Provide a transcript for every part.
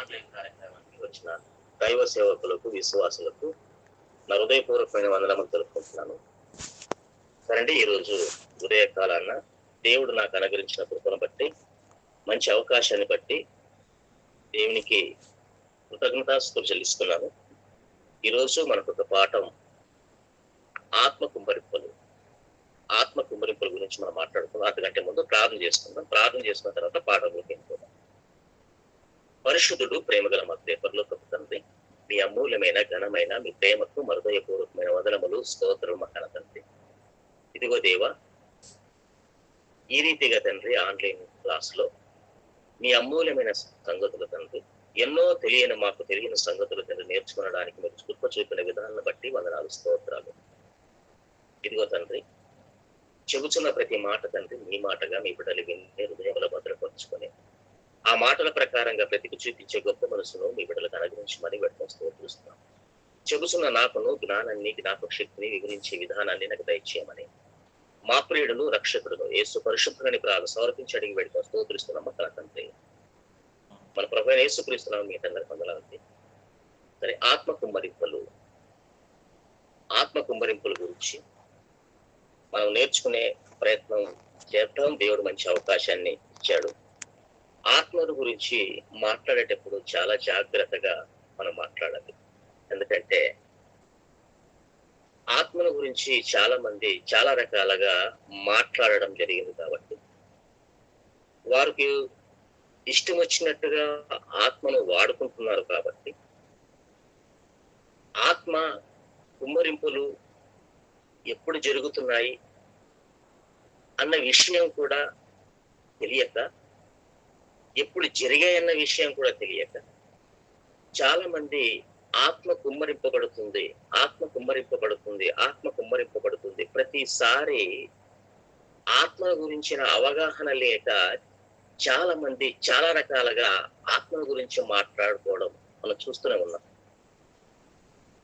Online కార్యక్రమానికి వచ్చిన దైవ సేవకులకు, విశ్వాసులకు నా హృదయపూర్వకమైన వందనములు తెలుపుకుంటున్నాను. సరండి, ఈరోజు ఉదయకాలాన దేవుడు నాకు అనుగ్రహించిన కృపను బట్టి, మంచి అవకాశాన్ని బట్టి దేవునికి కృతజ్ఞతాస్తుతులు చెల్లిస్తున్నాను. ఈరోజు మనకు ఒక పాఠం ఆత్మ కుమ్మరింపులు గురించి మనం మాట్లాడుకుందాం. అంతకంటే ముందు ప్రార్థన చేసుకుందాం. ప్రార్థన చేసుకున్న తర్వాత పాఠంలోకి వెళ్ళిపోదాం. పరిశుద్ధుడు, ప్రేమగల మా పరలోకపు తండ్రి, మీ అమూల్యమైన ఘనమైన మీ ప్రేమకు హృదయపూర్వకమైన వదనములు, స్తోత్రము మా తండ్రి. ఇదిగో దేవా, ఈ రీతిగా తండ్రి ఆన్లైన్ క్లాస్ లో మీ అమూల్యమైన సంగతులు తండ్రి, ఎన్నో మాకు తెలియని సంగతులు తండ్రి నేర్చుకోవడానికి మీరు కృప చూపిన విధానాన్ని బట్టి వందనాలు, స్తోత్రాలు. ఇదిగో తండ్రి, చెబుతున్న ప్రతి మాట తండ్రి మీ మాటగా మీ బిడ్డలు విని హృదయంలో భద్రపరుచుకొని ఆ మాటల ప్రకారంగా బ్రతికి చూపించే గొప్ప మనసును మీ బిడ్డలకు అనుగ్రహించమని స్తోత్రిస్తున్నాం. చెబుతున్న నాకును జ్ఞానాన్ని, జ్ఞాపక శక్తిని వివరించే విధానాన్ని నాకు దయచేయమని మా ప్రియుడును రక్షకుడును యేసు పరిశుద్ధుని ప్రాణం సమర్పించి అడిగి పెడతాం. స్తోత్రిస్తున్నాం మా తండ్రి. మన ప్రభువైన యేసు క్రీస్తున్నాం మీ తండ్రి పొందలాంటి. సరే, ఆత్మ కుమ్మరింపుల గురించి మనం నేర్చుకునే ప్రయత్నం చేద్దాం. దేవుడు మంచి అవకాశాన్ని ఇచ్చాడు. ఆత్మల గురించి మాట్లాడేటప్పుడు చాలా జాగ్రత్తగా మనం మాట్లాడాలి. ఎందుకంటే ఆత్మల గురించి చాలా మంది చాలా రకాలుగా మాట్లాడడం జరిగింది. కాబట్టి వారికి ఇష్టం వచ్చినట్టుగా ఆత్మను వాడుకుంటున్నారు. కాబట్టి ఆత్మ కుమ్మరింపులు ఎప్పుడు జరుగుతున్నాయి అన్న విషయం కూడా తెలియక, ఎప్పుడు జరిగాయన్న విషయం కూడా తెలియక చాలా మంది ఆత్మ కుమ్మరింపబడుతుంది ప్రతిసారి ఆత్మ గురించిన అవగాహన లేక చాలా మంది చాలా రకాలుగా ఆత్మ గురించి మాట్లాడుకోవడం మనం చూస్తూనే ఉన్నాం.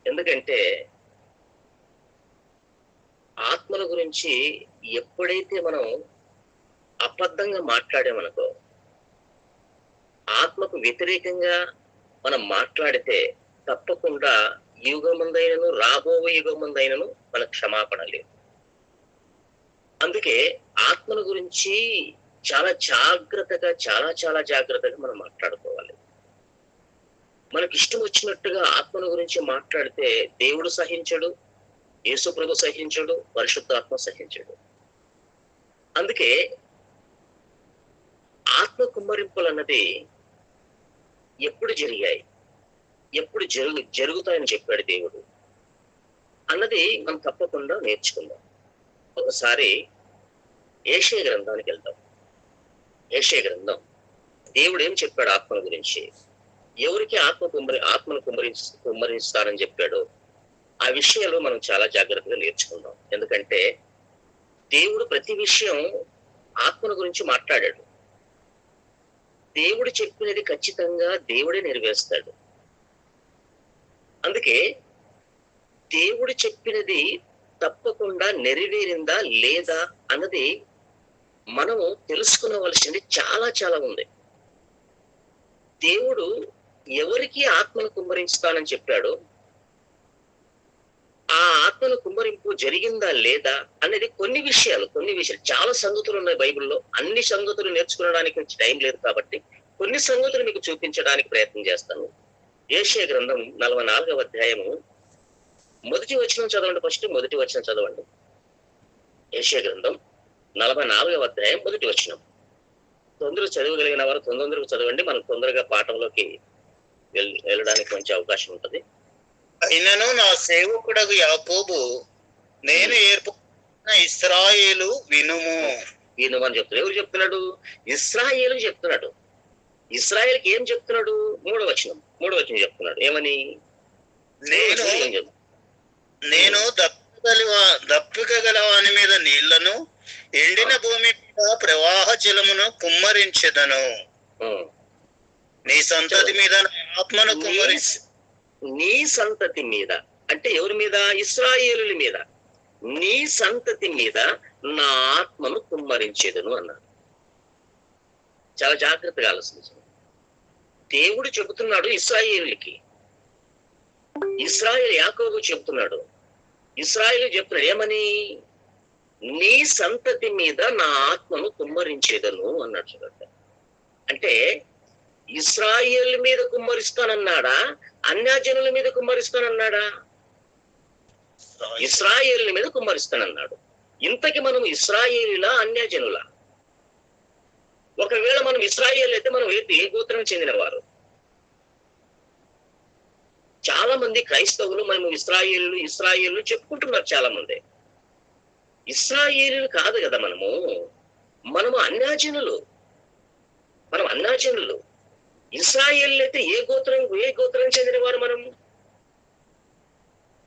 ఎందుకంటే ఆత్మల గురించి ఎప్పుడైతే మనం అబద్ధంగా మాట్లాడామనుకో, ఆత్మకు వ్యతిరేకంగా మనం మాట్లాడితే తప్పకుండా యుగముందైనను రాబోయే యుగముందైనను మనకు క్షమాపణ లేదు. అందుకే ఆత్మల గురించి చాలా జాగ్రత్తగా మనం మాట్లాడుకోవాలి. మనకి ఇష్టం వచ్చినట్టుగా ఆత్మల గురించి మాట్లాడితే దేవుడు సహించడు, యేసు ప్రభు సహించడు, పరిశుద్ధాత్మ సహించడు. అందుకే ఆత్మ కుమ్మరింపులు అన్నది ఎప్పుడు జరిగాయి, ఎప్పుడు జరుగుతాయని చెప్పాడు దేవుడు అన్నది మనం తప్పకుండా నేర్చుకుందాం. ఒకసారి యెషయా గ్రంథానికి వెళ్దాం. యెషయా గ్రంథం, దేవుడు ఏం చెప్పాడు ఆత్మల గురించి, ఎవరికి ఆత్మను కుమ్మరిస్తారని చెప్పాడో ఆ విషయాలు మనం చాలా జాగ్రత్తగా నేర్చుకుందాం. ఎందుకంటే దేవుడు ప్రతి విషయం ఆత్మల గురించి మాట్లాడాడు. దేవుడు చెప్పినది ఖచ్చితంగా దేవుడే నెరవేరుస్తాడు. అందుకే దేవుడు చెప్పినది తప్పకుండా నెరవేరిందా లేదా అన్నది మనము తెలుసుకోవలసింది చాలా ఉంది. దేవుడు ఎవరికి ఆత్మను కుమ్మరించుతానని చెప్పాడో ఆ ఆత్మను కుమ్మరింపు జరిగిందా లేదా అనేది కొన్ని విషయాలు చాలా సంగతులు ఉన్నాయి బైబిల్లో. అన్ని సంగతులు నేర్చుకోవడానికి టైం లేదు కాబట్టి కొన్ని సంగతులు మీకు చూపించడానికి ప్రయత్నం చేస్తాను. యెషయా గ్రంథం 44వ అధ్యాయము మొదటి వచనం చదవండి. ఫస్ట్ మొదటి వచనం చదవండి. యెషయా గ్రంథం 44వ అధ్యాయం మొదటి వచనం. తొందరగా చదవగలిగిన వారు తొందరగా చదవండి. మనం తొందరగా పాఠంలోకి వెళ్ళడానికి మంచి అవకాశం ఉంటది. అయినను నా సేవకుడగు యాకోబు, నేను ఏర్పడిన ఇశ్రాయేలు వినుము అని చెప్తున్నాడు. ఎవరు చెప్తున్నాడు? ఇశ్రాయేలు చెప్తున్నాడు. ఇశ్రాయేల్కి ఏం చెప్తున్నాడు? మూడో వచనం చెప్తున్నాడు. ఏమని? నేను దప్పిక గల వాని మీద నీళ్లను, ఎండిన భూమి మీద ప్రవాహ జలమును కుమ్మరించెదను. నీ సంతతి మీద ఆత్మను కుమ్మరించి. నీ సంతతి మీద అంటే ఎవరి మీద? ఇశ్రాయేలుల మీద. నీ సంతతి మీద నా ఆత్మను కుమ్మరించేదను అన్నాడు. చాలా జాగ్రత్తగా ఆలోచించండి. దేవుడు చెబుతున్నాడు ఇశ్రాయేలుకి, ఇశ్రాయేలు యాకోబు చెబుతున్నాడు, ఇశ్రాయేలు చెప్తున్నాడు ఏమని, నీ సంతతి మీద నా ఆత్మను కుమ్మరించేదను అన్నాడు. చూడండి, అంటే ఇశ్రాయేల్ మీద కుమ్మరిస్తానన్నాడా, అన్యజనుల మీద కుమ్మరిస్తానన్నాడా? ఇశ్రాయేల్ మీద కుమ్మరిస్తానన్నాడు. ఇంతకి మనం ఇశ్రాయేలులా అన్యజనులా? ఒకవేళ మనం ఇశ్రాయేల్ అయితే మనం ఏ గోత్రం చెందిన వారు? చాలా మంది క్రైస్తవులు మనం ఇశ్రాయేలు చెప్పుకుంటున్నారు. చాలా మంది ఇశ్రాయేలు కాదు కదా, మనము అన్యజనులు, మనం అన్యజనులు. ఇశ్రాయేల్ అయితే ఏ గోత్రం చెందిన వారు మనం?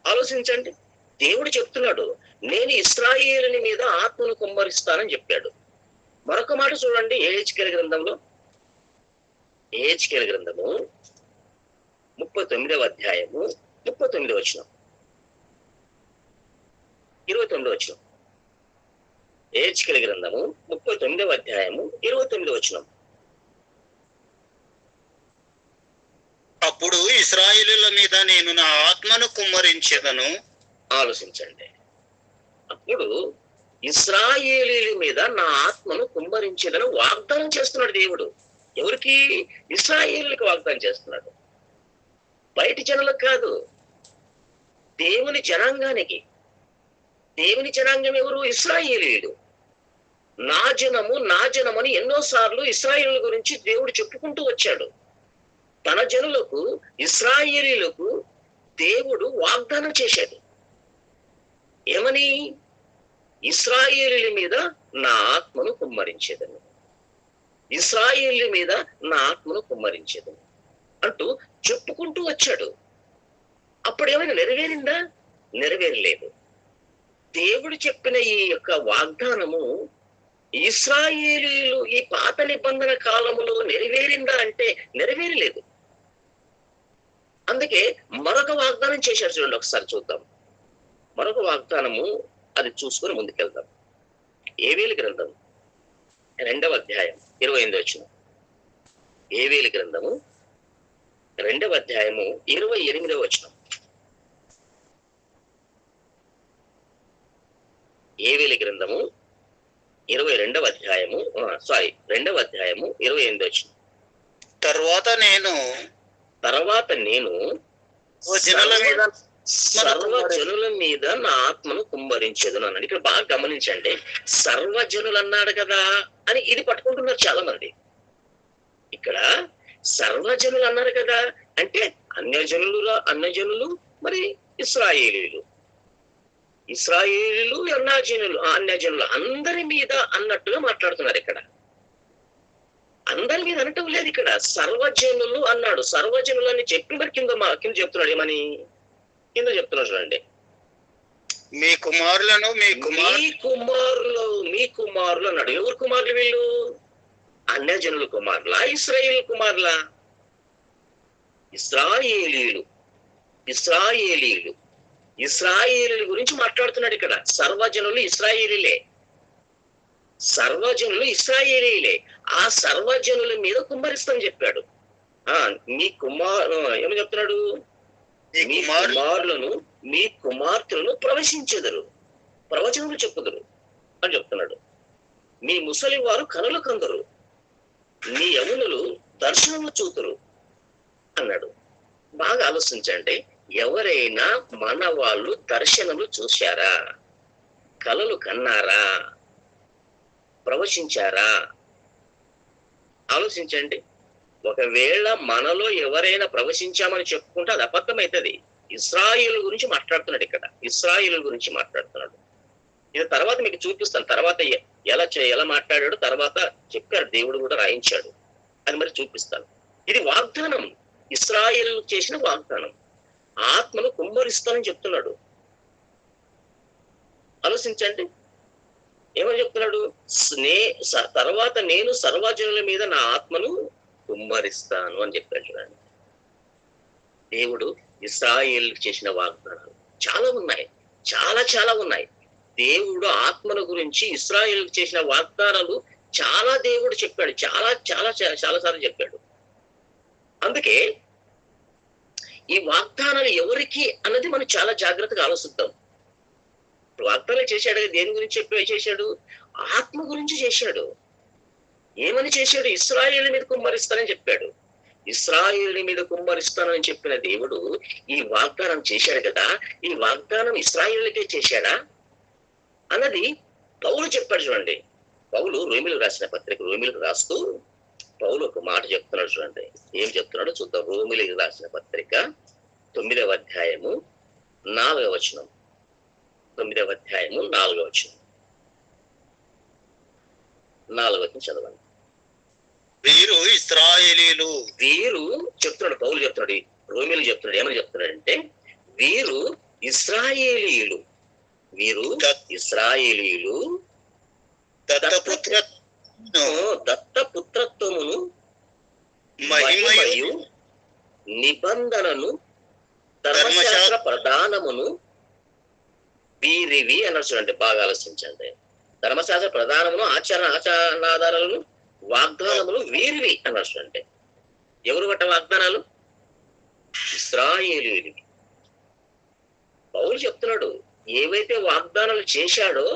ఆలోచించండి. దేవుడు చెప్తున్నాడు, నేను ఇశ్రాయేలుని మీద ఆత్మను కుమ్మరిస్తానని చెప్పాడు. మరొక మాట చూడండి, యెహెజ్కేలు గ్రంథము 39వ అధ్యాయము 39వ వచనం, 29వ వచనం. యెహెజ్కేలు గ్రంథము 39వ అధ్యాయము 29వ వచనం. అప్పుడు ఇశ్రాయేలుల మీద నేను నా ఆత్మను కుమ్మరించెదను. ఆలోచించండి. అప్పుడు ఇశ్రాయేలీల మీద నా ఆత్మను కుమ్మరించేదని వాగ్దానం చేస్తున్నాడు దేవుడు. ఎవరికి? ఇశ్రాయేలుకి వాగ్దానం చేస్తున్నాడు, బయటి జనులకు కాదు, దేవుని జనాంగానికి. దేవుని జనాంగం ఎవరు? ఇశ్రాయేలీయులు. నా జనమని ఎన్నోసార్లు ఇశ్రాయేలు గురించి దేవుడు చెప్పుకుంటూ వచ్చాడు. తన జనులకు, ఇశ్రాయేలీయులకు దేవుడు వాగ్దానం చేశాడు. ఏమని? ఇశ్రాయేలీయుల మీద నా ఆత్మను కుమ్మరించేదను, ఇశ్రాయేలీయుల మీద నా ఆత్మను కుమ్మరించేదను అంటూ చెప్పుకుంటూ వచ్చాడు. అప్పుడు ఏమైనా నెరవేరిందా? నెరవేరలేదు. దేవుడు చెప్పిన ఈ యొక్క వాగ్దానము ఇశ్రాయేలీయులు ఈ పాత నిబంధన కాలములో నెరవేరిందా అంటే నెరవేరలేదు. అందుకే మరొక వాగ్దానం చేశారు. చూడండి, ఒకసారి చూద్దాం. మరొక వాగ్దానము, అది చూసుకొని ముందుకెళ్దాం. యోవేలు గ్రంథం 2వ అధ్యాయం 28వ వచనం. యోవేలు గ్రంథము 2వ అధ్యాయము 28వ వచనం. యోవేలు గ్రంథము 2వ అధ్యాయము 28వ వచనం. తర్వాత నేను సర్వజనుల మీద నా ఆత్మను కుమ్మరించేదను అన్నాడు. ఇక్కడ బాగా గమనించండి, సర్వజనులు అన్నాడు కదా అని ఇది పట్టుకుంటున్నారు చాలా మంది. ఇక్కడ సర్వజనులు అన్నారు కదా అంటే అన్యజనులు మరి ఇశ్రాయేలీయులు అన్యజనులు అందరి మీద అన్నట్టుగా మాట్లాడుతున్నారు. ఇక్కడ అందరి మీద అనటం లేదు, ఇక్కడ సర్వజనులు అన్నాడు. సర్వజనులు అని చెప్పి మరి కింద చెప్తున్నాడు. ఏమని కింద చెప్తున్నాడు చూడండి, మీ కుమారులను మీ కుమారులు అన్నాడు. ఎవరు కుమారులు వీళ్ళు? అన్యజనుల కుమారులా, ఇశ్రాయేలు కుమారులా? ఇశ్రాయేలీల గురించి మాట్లాడుతున్నాడు ఇక్కడ. సర్వజనులు ఇశ్రాయేలీలే. ఆ సర్వజనుల మీద కుమ్మరిస్తామని చెప్పాడు. ఏమని చెప్తున్నాడు? మీ కుమారులను మీ కుమార్తెలను ప్రవశించెదరు, ప్రవచనములు చెప్పుదురు అని చెప్తున్నాడు. మీ ముసలి వారు కనులు కందరు, మీ యమునులు దర్శనము చూతురు అన్నాడు. బాగా ఆలోచించండి, ఎవరైనా మన వాళ్ళు దర్శనములు చూశారా? కలలు కన్నారా? ప్రవచించారా? ఆలోచించండి. ఒకవేళ మనలో ఎవరైనా ప్రవశించామని చెప్పుకుంటే అది అబద్ధమైతుంది. ఇశ్రాయేలు గురించి మాట్లాడుతున్నాడు ఇక్కడ, ఇశ్రాయేలు గురించి మాట్లాడుతున్నాడు. ఇది తర్వాత మీకు చూపిస్తాను, తర్వాత ఎలా మాట్లాడాడు తర్వాత చెప్పారు, దేవుడు కూడా రాయించాడు, అని మరి చూపిస్తాను. ఇది వాగ్దానం, ఇశ్రాయేలు చేసిన వాగ్దానం. ఆత్మను కుమ్మరిస్తానని చెప్తున్నాడు. ఆలోచించండి, ఏమని చెప్తున్నాడు? తర్వాత నేను సర్వజనుల మీద నా ఆత్మను కుమ్మరిస్తాను అని చెప్పాడు. చూడండి, దేవుడు ఇశ్రాయేలు చేసిన వాగ్దానాలు చాలా ఉన్నాయి, చాలా ఉన్నాయి. దేవుడు ఆత్మల గురించి ఇశ్రాయేలు చేసిన వాగ్దానాలు చాలా దేవుడు చెప్పాడు, చాలా సార్లు చెప్పాడు. అందుకే ఈ వాగ్దానాలు ఎవరికి అన్నది మనం చాలా జాగ్రత్తగా ఆలోచిద్దాం. వాగ్దానాలు చేశాడు, దేని గురించి చెప్పి చేశాడు? ఆత్మ గురించి చేశాడు. ఏమని చేశాడు? ఇశ్రాయేలు మీద కుమ్మరిస్తానని చెప్పాడు. ఇశ్రాయేలు మీద కుమ్మరిస్తానని చెప్పిన దేవుడు ఈ వాగ్దానం చేశాడు కదా, ఈ వాగ్దానం ఇశ్రాయేలుకే చేశాడా అన్నది పౌలు చెప్పాడు. చూడండి, పౌలు రోమిలకు రాసిన పత్రిక రోమిలకు రాస్తూ పౌలు ఒక మాట చెప్తున్నాడు. చూడండి ఏం చెప్తున్నాడో చూద్దాం. రోమిలకు రాసిన పత్రిక 9వ అధ్యాయము 4వ వచనం. 9వ అధ్యాయము 4వ వచనం. 4వ వచనం చదవండి. వీరు ఇశ్రాయేలీలు. వీరు చెప్తున్నాడు, పౌలు చెప్తున్నాడు, రోమిలు చెప్తున్నాడు. ఏమని చెప్తున్నాడంటే వీరు ఇశ్రాయేలీయులు, వీరు ఇశ్రాయేలీయులు దత్తపుత్రత్వమును మహిమయు నిబంధనను ధర్మశాస్త్ర ప్రధానమును వీరివి అన్నారు. చూడండి, బాగా ఆలోచించండి. ధర్మశాస్త్ర ప్రధానమును ఆచరణాధారాలను వాగ్దానములు వీరివి అన్నారు. చూడండి, ఎవరు బట్ట వాగ్దానాలు? ఇశ్రాయేలీయులు. పౌలు చెప్తున్నాడు ఏవైతే వాగ్దానాలు చేశాడో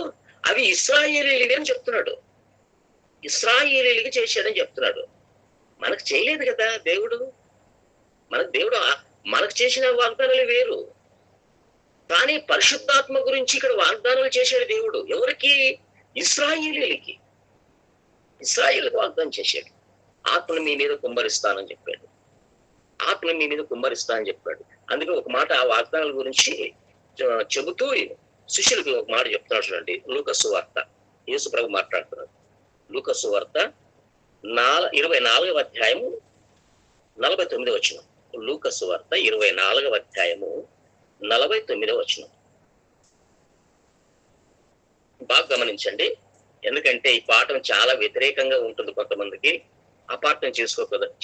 అవి ఇశ్రాయేలీయులవి అని చెప్తున్నాడు. ఇశ్రాయేలీయులకి చేశాడని చెప్తున్నాడు. మనకు చేయలేదు కదా దేవుడు. దేవుడు మనకు చేసిన వాగ్దానాలు వేరు. కానీ పరిశుద్ధాత్మ గురించి ఇక్కడ వాగ్దానాలు చేశాడు దేవుడు. ఎవరికి? ఇశ్రాయేలీయులకి. ఇశ్రాయేలుకు వాగ్దానం చేశాడు. ఆత్మను మీ మీద కుమ్మరిస్తానని చెప్పాడు. ఆత్మను మీ మీద కుమ్మరిస్తానని చెప్పాడు. అందుకే ఒక మాట ఆ వాగ్దానాల గురించి చెబుతూ శిష్యులకి ఒక మాట చెప్తున్నాడు. చూడండి, లూకా సువార్త. యేసు ప్రభు మాట్లాడుతున్నాడు. లూకా సువార్త 24వ అధ్యాయము 49వ వచనం. లూకా సువార్త 24వ అధ్యాయము 49వ వచనం. బాగా గమనించండి, ఎందుకంటే ఈ పాఠం చాలా వ్యతిరేకంగా ఉంటుంది. కొంతమందికి అపార్థం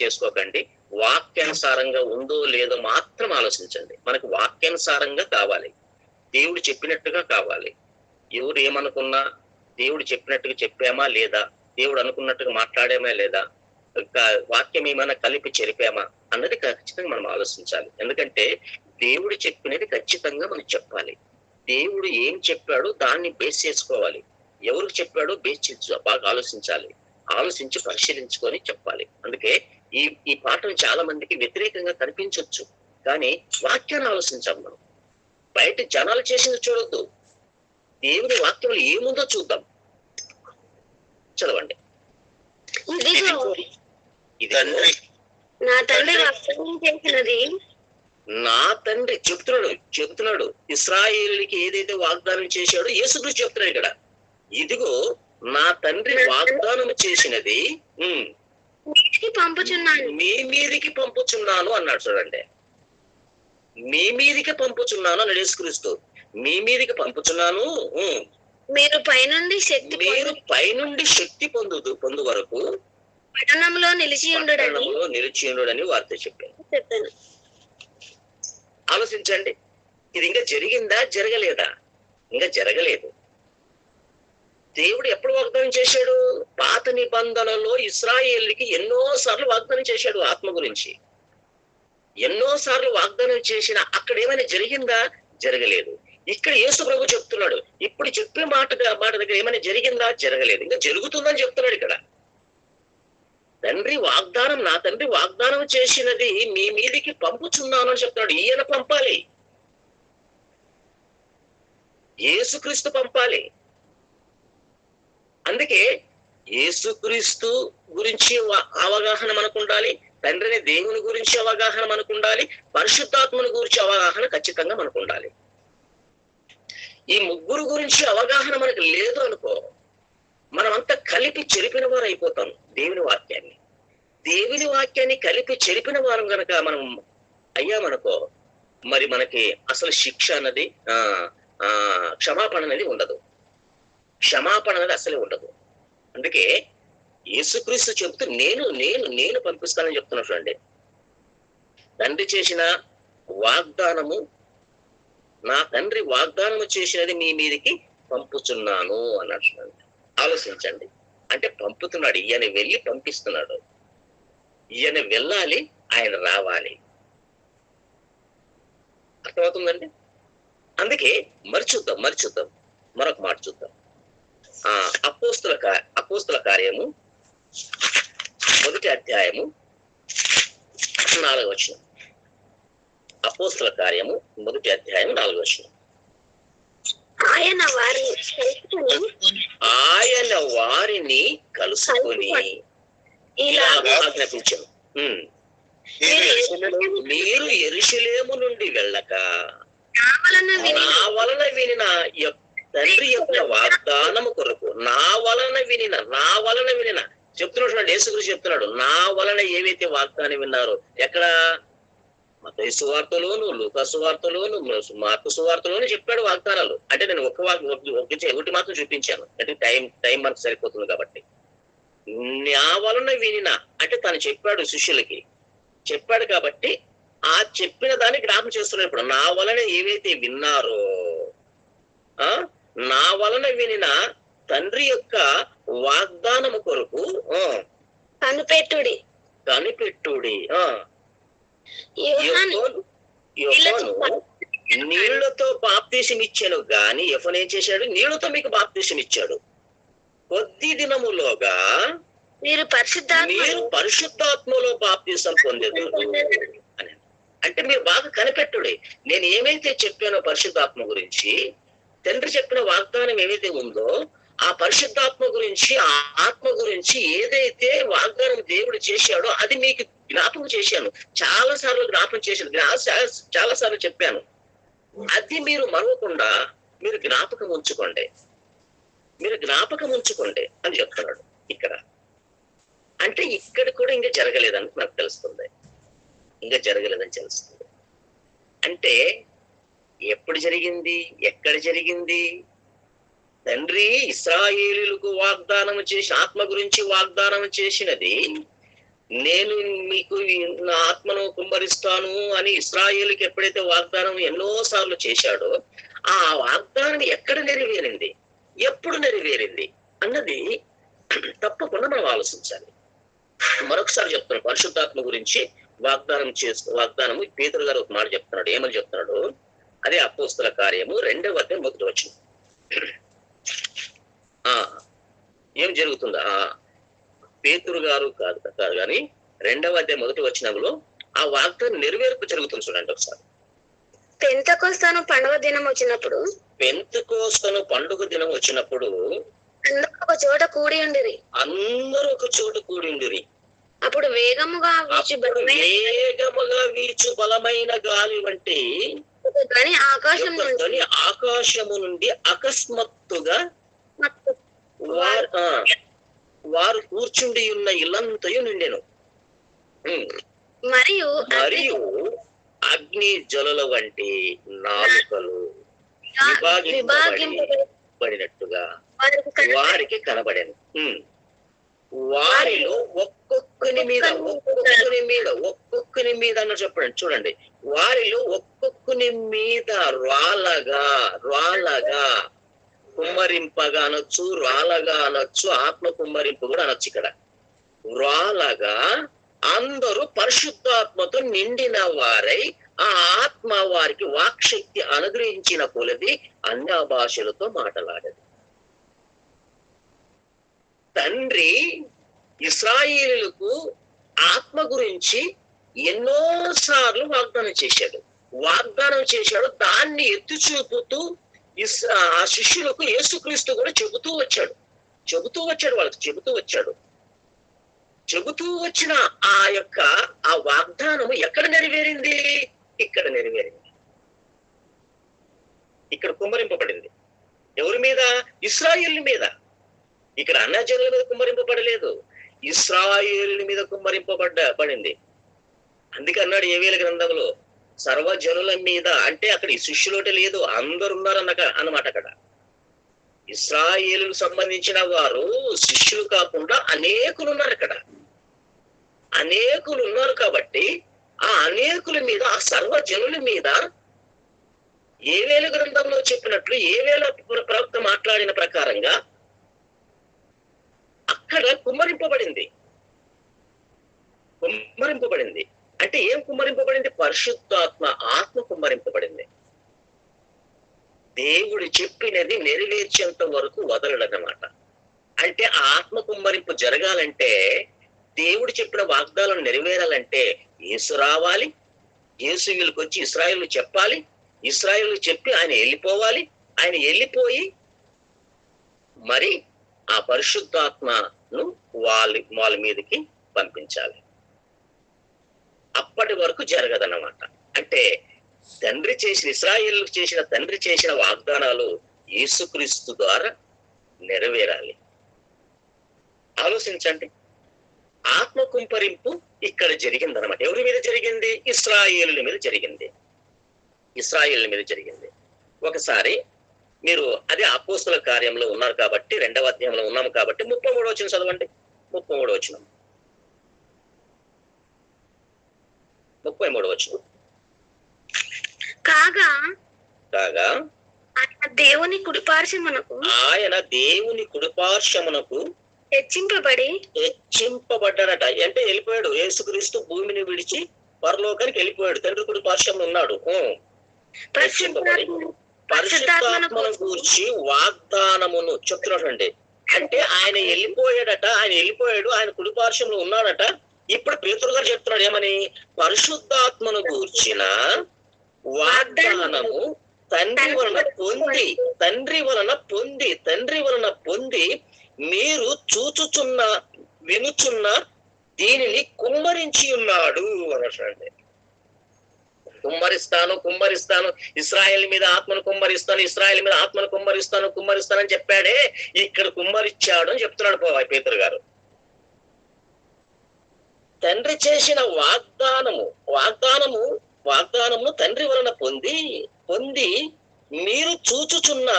చేసుకోకండి. వాక్యానుసారంగా ఉందో లేదో మాత్రం ఆలోచించండి. మనకు వాక్యానుసారంగా కావాలి, దేవుడు చెప్పినట్టుగా కావాలి. ఎవరు ఏమనుకున్నా దేవుడు చెప్పినట్టుగా చెప్పామా లేదా, దేవుడు అనుకున్నట్టుగా మాట్లాడామా లేదా, వాక్యం ఏమైనా కలిపి చెరిపామా అన్నది ఖచ్చితంగా మనం ఆలోచించాలి. ఎందుకంటే దేవుడు చెప్పినది ఖచ్చితంగా మనం చెప్పాలి. దేవుడు ఏం చెప్పాడో దాన్ని బేస్ చేసుకోవాలి. ఎవరికి చెప్పాడో బేస్ బాగా ఆలోచించాలి. ఆలోచించి పరిశీలించుకొని చెప్పాలి. అందుకే ఈ పాఠం చాలా మందికి వ్యతిరేకంగా కనిపించవచ్చు, కానీ వాక్యాన్ని ఆలోచించాలి. మనం బయట జనాలు చేసింది చూడొద్దు. దేవుని వాక్యంలో ఏముందో చూద్దాం. చదవండి. నా తండ్రి చెప్తున్నాడు ఇశ్రాయేలుకి ఏదైతే వాగ్దానం చేశాడో యేసుక్రీస్తు చెప్తున్నాడు ఇక్కడ. ఇదిగో నా తండ్రి వాగ్దానం చేసినది మీ మీదికి పంపుచున్నాను అన్నాడు. చూడండి, మీ మీదికి పంపుచున్నాను అన్నాడు యేసుక్రీస్తు. మీ మీదికి పంపుచున్నాను, మీరు పైనుండి శక్తి పొందు వరకు పట్టణంలో నిలిచియుండుడని వార్త చెప్పాను. ఆలోచించండి, ఇది ఇంకా జరిగిందా జరగలేదా? ఇంకా జరగలేదు. దేవుడు ఎప్పుడు వాగ్దానం చేశాడు? పాత నిబంధనలో ఇశ్రాయేలుకి ఎన్నో సార్లు వాగ్దానం చేశాడు ఆత్మ గురించి. ఎన్నో సార్లు వాగ్దానం చేసిన అక్కడ ఏమైనా జరిగిందా? జరగలేదు. ఇక్కడ యేసు ప్రభు చెప్తున్నాడు, ఇప్పుడు చెప్పే మాట దగ్గర ఏమైనా జరిగిందా? జరగలేదు. ఇంకా జరుగుతుందని చెప్తున్నాడు ఇక్కడ. నా తండ్రి వాగ్దానం చేసినది మీ మీదికి పంపుచున్నాను అని చెప్తున్నాడు. ఈయన పంపాలి, యేసుక్రీస్తు పంపాలి. అందుకే యేసుక్రీస్తు గురించి అవగాహన మనకు ఉండాలి, తండ్రిని దేవుని గురించి అవగాహన మనకు ఉండాలి, పరిశుద్ధాత్మని గురించి అవగాహన ఖచ్చితంగా మనకు ఉండాలి. ఈ ముగ్గురు గురించి అవగాహన మనకు లేదు అనుకో, మనమంతా కలిపి చెరిపిన వారు అయిపోతాం. దేవుని వాక్యాన్ని కలిపి చెరిపిన వారం గనక మనం అయ్యామనుకో, మరి మనకి అసలు శిక్ష అన్నది క్షమాపణ అనేది ఉండదు. క్షమాపణ అనేది అసలే ఉండదు. అందుకే యేసుక్రీస్తు చెబుతూ నేను పంపిస్తానని చెప్తున్నాడు. చూడండి, తండ్రి చేసిన వాగ్దానము, నా తండ్రి వాగ్దానము చేసినది మీ మీదికి పంపుచున్నాను అన్నాడు. చూడండి, ఆలోచించండి. అంటే పంపుతున్నాడు, ఈయన వెళ్ళి పంపిస్తున్నాడు. ఈయన వెళ్ళాలి, ఆయన రావాలి. అర్థమవుతుందండి? అందుకే మరిచూద్దాం మరొక మాట చూద్దాం. అపోస్తుల కార్యము 1వ అధ్యాయము 4వ వచనం. అపోస్తుల కార్యము 1వ అధ్యాయం 4వ వచనం. ఆయన వారిని కలుసుకొని ఇలా ఆజ్ఞాపించాను, మీరు యెరూషలేము నుండి వెళ్ళక నా వలన వినిన తండ్రి యొక్క వాగ్దానము కొరకు నా వలన వినిన చెప్తున్నాడు. యేసుక్రీస్తు చెప్తున్నాడు, నా వలన ఏవైతే వాగ్దానం విన్నారో. ఎక్కడ? మత్తయి సువార్తలోను, లూకా సువార్తలోను, మార్కు సువార్తలోను చెప్పాడు వాగ్దానాలు. అంటే నేను ఒకటి మాత్రం చూపించాను, అంటే టైం మనకు సరిపోతుంది కాబట్టి. నా వలన వినిన అంటే తను చెప్పాడు, శిష్యులకి చెప్పాడు కాబట్టి ఆ చెప్పిన దాన్ని జ్ఞాపకం చేస్తున్నాడు. ఇప్పుడు నా వలన ఏవైతే విన్నారో, నా వలన వినిన తండ్రి యొక్క వాగ్దానము కొరకు కనిపెట్టుడి. నీళ్లతో బాప్తీసం ఇచ్చాను గాని యోహాను ఏం చేశాడు? నీళ్లతో మీకు బాప్తీసం ఇచ్చాడు. కొద్ది దినములోగా మీరు పరిశుద్ధాత్మలో బాప్తీసం పొందేదారు అని. అంటే మీరు బాగా కనిపెట్టుడి. నేను ఏమైతే చెప్పానో పరిశుద్ధాత్మ గురించి, తండ్రి చెప్పిన వాగ్దానం ఏదైతే ఉందో ఆ పరిశుద్ధాత్మ గురించి, ఆ ఆత్మ గురించి ఏదైతే వాగ్దానం దేవుడు చేశాడో అది మీకు జ్ఞాపకం చేశాను. చాలా సార్లు జ్ఞాపకం చేశాను, చాలా సార్లు చెప్పాను. అది మీరు మరవకుండా మీరు జ్ఞాపకం ఉంచుకోండి అని చెప్తున్నాడు ఇక్కడ. అంటే ఇక్కడ కూడా ఇంకా జరగలేదని నాకు తెలుస్తుంది. అంటే ఎప్పుడు జరిగింది, ఎక్కడ జరిగింది? తండ్రి ఇశ్రాయేలులకు వాగ్దానం చేసి ఆత్మ గురించి వాగ్దానం చేసినది, నేను మీకు నా ఆత్మను కుమ్మరిస్తాను అని ఇశ్రాయేలుకి ఎప్పుడైతే వాగ్దానం ఎన్నో సార్లు చేశాడో, ఆ వాగ్దానం ఎక్కడ నెరవేరింది, ఎప్పుడు నెరవేరింది అన్నది తప్పకుండా మనం ఆలోచించాలి. మరొకసారి చెప్తున్నాను, పరిశుద్ధాత్మ గురించి వాగ్దానము పేతురు గారు ఒక మాట చెప్తున్నాడు. ఏమని చెప్తున్నాడు? అదే అపోస్తుల కార్యము 2వ అధ్యాయం 1వ వచనం. ఏం జరుగుతుందా? పేతురు గారు కాదు కానీ 2వ అధ్యాయం 1వ వచనంలో ఆ వాగ్దానం నెరవేర్పు జరుగుతుంది. చూడండి ఒకసారి. పెంతెకొస్తేను పండుగ దినం వచ్చినప్పుడు అందరూ ఒక చోట కూడి ఉండిరి. అప్పుడు వేగముగా వీచు బలమైన గాలి వంటి ఆకాశము నుండి అకస్మాత్తుగా వారు కూర్చుండి ఉన్న ఇల్లంతయు నిండెను. మరియు అగ్ని జ్వలల వంటి నాలుకలు విభాగింపబడినట్టుగా వారికి కనబడెను. వారిలో ఒక్కొక్కని మీద అన్న చెప్పండి. చూడండి, వారిలో ఒక్కొక్కని మీద రాళ్ళగా కుమ్మరింపగా అనొచ్చు, రాళ్ళగా అనొచ్చు, ఆత్మ కుమ్మరింపు కూడా అనొచ్చు. ఇక్కడ రాళ్ళగా అందరూ పరిశుద్ధాత్మతో నిండిన వారై ఆ ఆత్మ వారికి వాక్శక్తి అనుగ్రహించిన కొలది అన్య భాషలతో మాట్లాడేది. తండ్రి ఇశ్రాయేలులకు ఆత్మ గురించి ఎన్నో సార్లు వాగ్దానం చేశాడు. దాన్ని ఎత్తి చూపుతూ ఆ శిష్యులకు యేసుక్రీస్తు కూడా చెబుతూ వచ్చాడు. వాళ్ళకి చెబుతూ వచ్చిన ఆ వాగ్దానము ఎక్కడ నెరవేరింది? ఇక్కడ నెరవేరింది. ఇక్కడ కుమ్మరింపబడింది. ఎవరి మీద? ఇశ్రాయేలు మీద. ఇక్కడ అన్యజనుల మీద కుమ్మరింపబడలేదు, ఇశ్రాయేలు మీద కుమ్మరింపబడింది. అందుకే అన్నాడు యోవేలు గ్రంథంలో, సర్వజనుల మీద. అంటే అక్కడ ఈ శిష్యులోటే లేదు, అందరు ఉన్నారు అన్నమాట. అక్కడ ఇశ్రాయేలుకు సంబంధించిన వారు శిష్యులు కాకుండా అనేకులు ఉన్నారు. అక్కడ అనేకులు ఉన్నారు కాబట్టి ఆ అనేకుల మీద, ఆ సర్వజనుల మీద యోవేలు గ్రంథంలో చెప్పినట్లు, యోవేలు ప్రవక్త మాట్లాడిన ప్రకారంగా అక్కడ కుమ్మరింపబడింది. అంటే ఏం కుమ్మరింపబడింది? పరిశుద్ధాత్మ, ఆత్మ కుమ్మరింపబడింది. దేవుడు చెప్పినది నెరవేర్చేంత వరకు వదలడనమాట. అంటే ఆ ఆత్మ కుమ్మరింపు జరగాలంటే, దేవుడు చెప్పిన వాగ్దానం నెరవేరాలంటే యేసు రావాలి, యేసు వీళ్ళకి వచ్చి ఇశ్రాయేలు చెప్పాలి, ఇశ్రాయేలు చెప్పి ఆయన వెళ్ళిపోవాలి, ఆయన వెళ్ళిపోయి మరి ఆ పరిశుద్ధాత్మను వాళ్ళ మీదకి పంపించాలి. అప్పటి వరకు జరగదన్నమాట. అంటే తండ్రి చేసిన వాగ్దానాలు యేసుక్రీస్తు ద్వారా నెరవేరాలి. ఆలోచించండి. ఆత్మ కుంపరింపు ఇక్కడ జరిగిందనమాట. ఎవరి మీద జరిగింది? ఇశ్రాయేలుల మీద జరిగింది. ఇశ్రాయేలుల మీద జరిగింది. ఒకసారి మీరు అదే అపోస్తల కార్యంలో ఉన్నారు కాబట్టి, 2వ అధ్యాయంలో ఉన్నాము కాబట్టి 33వ వచనం చదవండి. 33వ వచనం, 33వ వచనం. కాగా ఆయన దేవుని కుడిపార్శ్వమునకు హెచ్చింపబడ్డాడట. అంటే వెళ్ళిపోయాడు. యేసుక్రీస్తు భూమిని విడిచి పరలోకానికి వెళ్ళిపోయాడు. తండ్రి కుడిపార్శ్వమున ఉన్నాడు. హెచ్చింపబడి పరిశుద్ధాత్మను గూర్చి వాగ్దానమును చెప్తున్నాడండి. అంటే ఆయన వెళ్ళిపోయాడట, ఆయన కుడిపార్శ్వంలో ఉన్నాడట. ఇప్పుడు పేతురు గారు చెప్తున్నాడు ఏమని? పరిశుద్ధాత్మను గూర్చిన వాగ్దానము తండ్రి వలన పొంది మీరు చూచుచున్న వినుచున్న దీనిని కుమ్మరించి ఉన్నాడు అనండి. కుమ్మరిస్తాను, ఇశ్రాయేల్ మీద ఆత్మను కుమ్మరిస్తానని చెప్పాడే, ఇక్కడ కుమ్మరిచ్చాడు అని చెప్తున్నాడు పేతురు గారు. తండ్రి చేసిన వాగ్దానమును తండ్రి వలన పొంది మీరు చూచుచున్న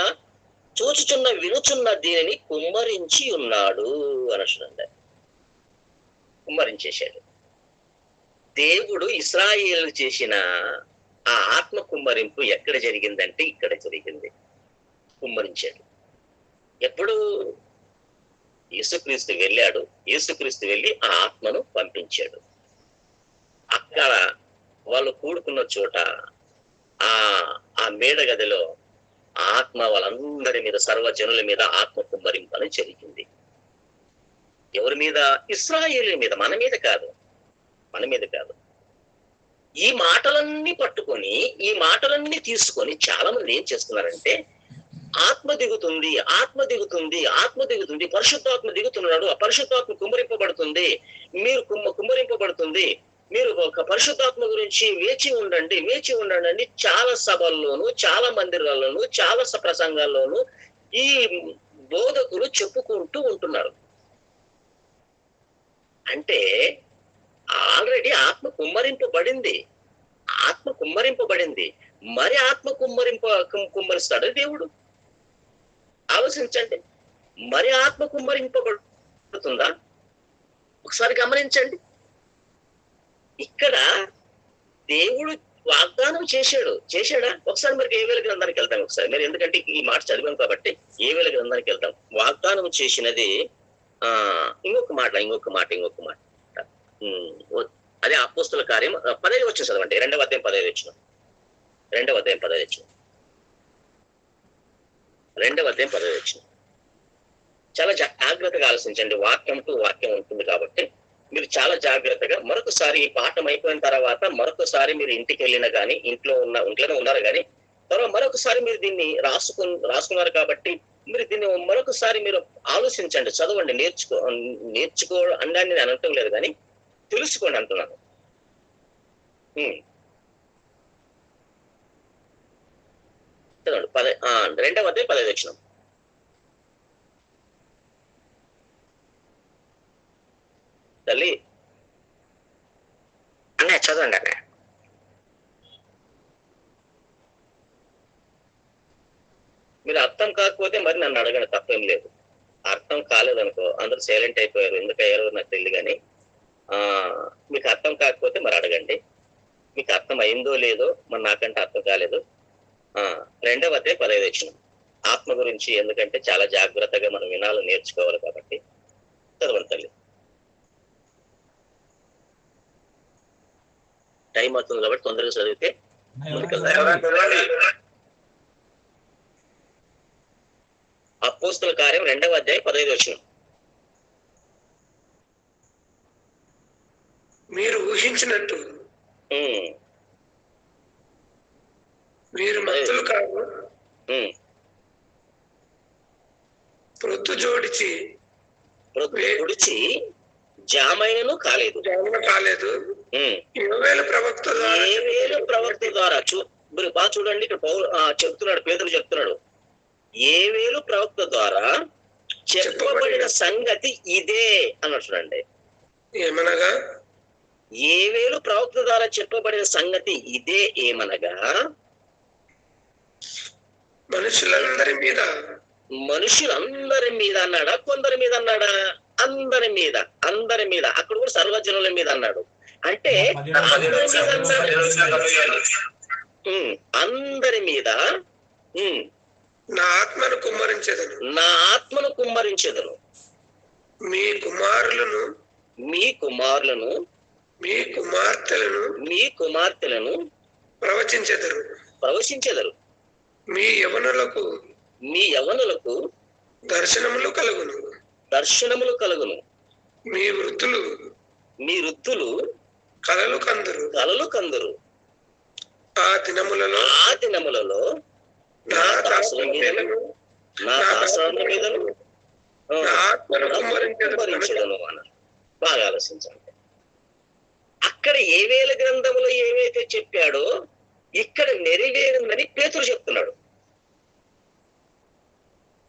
వినుచున్న దీనిని కుమ్మరించి ఉన్నాడు అనొచ్చునండి. కుమ్మరించేశాడు. దేవుడు ఇశ్రాయేలు చేసిన ఆ ఆత్మ కుమ్మరింపు ఎక్కడ జరిగిందంటే ఇక్కడ జరిగింది. కుమ్మరించాడు. ఎప్పుడు? యేసుక్రీస్తు వెళ్ళాడు. యేసుక్రీస్తు వెళ్ళి ఆ ఆత్మను పంపించాడు. అక్కడ వాళ్ళు కూడుకున్న చోట ఆ మేడ గదిలో ఆత్మ వాళ్ళందరి మీద, సర్వజనుల మీద ఆత్మ కుమ్మరింపు అని జరిగింది. ఎవరి మీద? ఇశ్రాయేలు మీద. మన మీద కాదు. ఈ మాటలన్నీ పట్టుకొని, ఈ మాటలన్నీ తీసుకొని చాలా మంది ఏం చేస్తున్నారంటే, ఆత్మ దిగుతుంది, పరిశుద్ధాత్మ దిగుతున్నాడు, ఆ పరిశుద్ధాత్మ కుమ్మరింపబడుతుంది, మీరు కుమ్మరింపబడుతుంది, మీరు ఒక పరిశుద్ధాత్మ గురించి వేచి ఉండండి అని చాలా సభల్లోనూ, చాలా మందిరాల్లోనూ, చాలా ప్రసంగాల్లోనూ ఈ బోధకులు చెప్పుకుంటూ ఉంటున్నారు. అంటే ఆల్రెడీ ఆత్మ కుమ్మరింపబడింది. మరి ఆత్మ కుమ్మరిస్తాడు దేవుడు. ఆలోచించండి. మరి ఆత్మ కుమ్మరింపబడుతుందా? ఒకసారి గమనించండి. ఇక్కడ దేవుడు వాగ్దానం చేశాడా? ఒకసారి మరి ఏవేల గ్రంథానికి వెళ్తాం. ఒకసారి మరి, ఎందుకంటే ఈ మాట చదివాం కాబట్టి ఏవేల గ్రంథానికి వెళ్తాం. వాగ్దానం చేసినది ఇంకొక మాట. అదే అపోస్తల కార్యం 15 వచనం చదవండి. 2వ అధ్యాయం 15 వచనం. 2వ అధ్యాయం 15 వచనం. చాలా జాగ్రత్తగా ఆలోచించండి. వాక్యం టు వాక్యం ఉంటుంది కాబట్టి మీరు చాలా జాగ్రత్తగా మరొకసారి ఈ పాఠం అయిపోయిన తర్వాత మరొకసారి మీరు ఇంటికి వెళ్ళినా కానీ, ఇంట్లోనే ఉన్నారు కానీ, తర్వాత మరొకసారి మీరు దీన్ని రాసుకున్నారు కాబట్టి మీరు దీన్ని మరొకసారి మీరు ఆలోచించండి, చదవండి, నేర్చుకో అన్నాన్ని నేను అనటం లేదు కానీ తెలుసుకోండి అంటున్నాను. 2వ అధ్యాయం 15 వచనం. తల్లి అన్నయ్య చదవండి అన్నయ్య. మీరు అర్థం కాకపోతే మరి నన్ను అడగండి, తప్పేం లేదు. అర్థం కాలేదనుకో, అందరూ సైలెంట్ అయిపోయారు, ఎందుకు అయ్యారో నాకు తెలియదు కానీ మీకు అర్థం కాకపోతే మరి అడగండి. మీకు అర్థం అయిందో లేదో మరి నాకంటే అర్థం కాలేదు. 2వ అధ్యాయం 15 వచనం. ఆత్మ గురించి ఎందుకంటే చాలా జాగ్రత్తగా మనం వినాలి, నేర్చుకోవాలి కాబట్టి చదవండి తల్లి. టైం అవుతుంది కాబట్టి తొందరగా చదివితే అపోస్తుల కార్యం 2వ అధ్యాయం 15 వచనం. మీరు ఊహించినట్టు మీరు మత్తులు కాదు, ప్రొద్దు జోడిచి జామైనను కాలేదు యోవేలు ప్రవక్త ద్వారా మీరు బాగా చూడండి. ఇక్కడ చెప్తున్నాడు, పేతురు చెప్తున్నాడు, యోవేలు ప్రవక్త ద్వారా చెప్పబడిన సంగతి ఇదే అన్నాడు. చూడండి, ఏమనగా యోవేలు ప్రవక్త ద్వారా చెప్పబడిన సంగతి ఇదే ఏమనగా మనుషులందరి మీద అన్నాడా, కొందరి మీద అన్నాడా? అందరి మీద. అక్కడ కూడా సర్వజనుల మీద అన్నాడు. అంటే అందరి మీద నా ఆత్మను కుమ్మరించెదను, మీ కుమారులను మీ కుమార్తెలను ప్రవచించెదరు, మీ యవనులకు దర్శనములు కలుగును, మీ వృద్ధులు కలలు కందురు. ఆ దినములలో నా దాసుల మీదను అన్నారు. బాగా ఆలోచించండి. అక్కడ యోవేలు గ్రంథములో ఏవైతే చెప్పాడో ఇక్కడ నెరవేరిందని పేతురు చెప్తున్నాడు.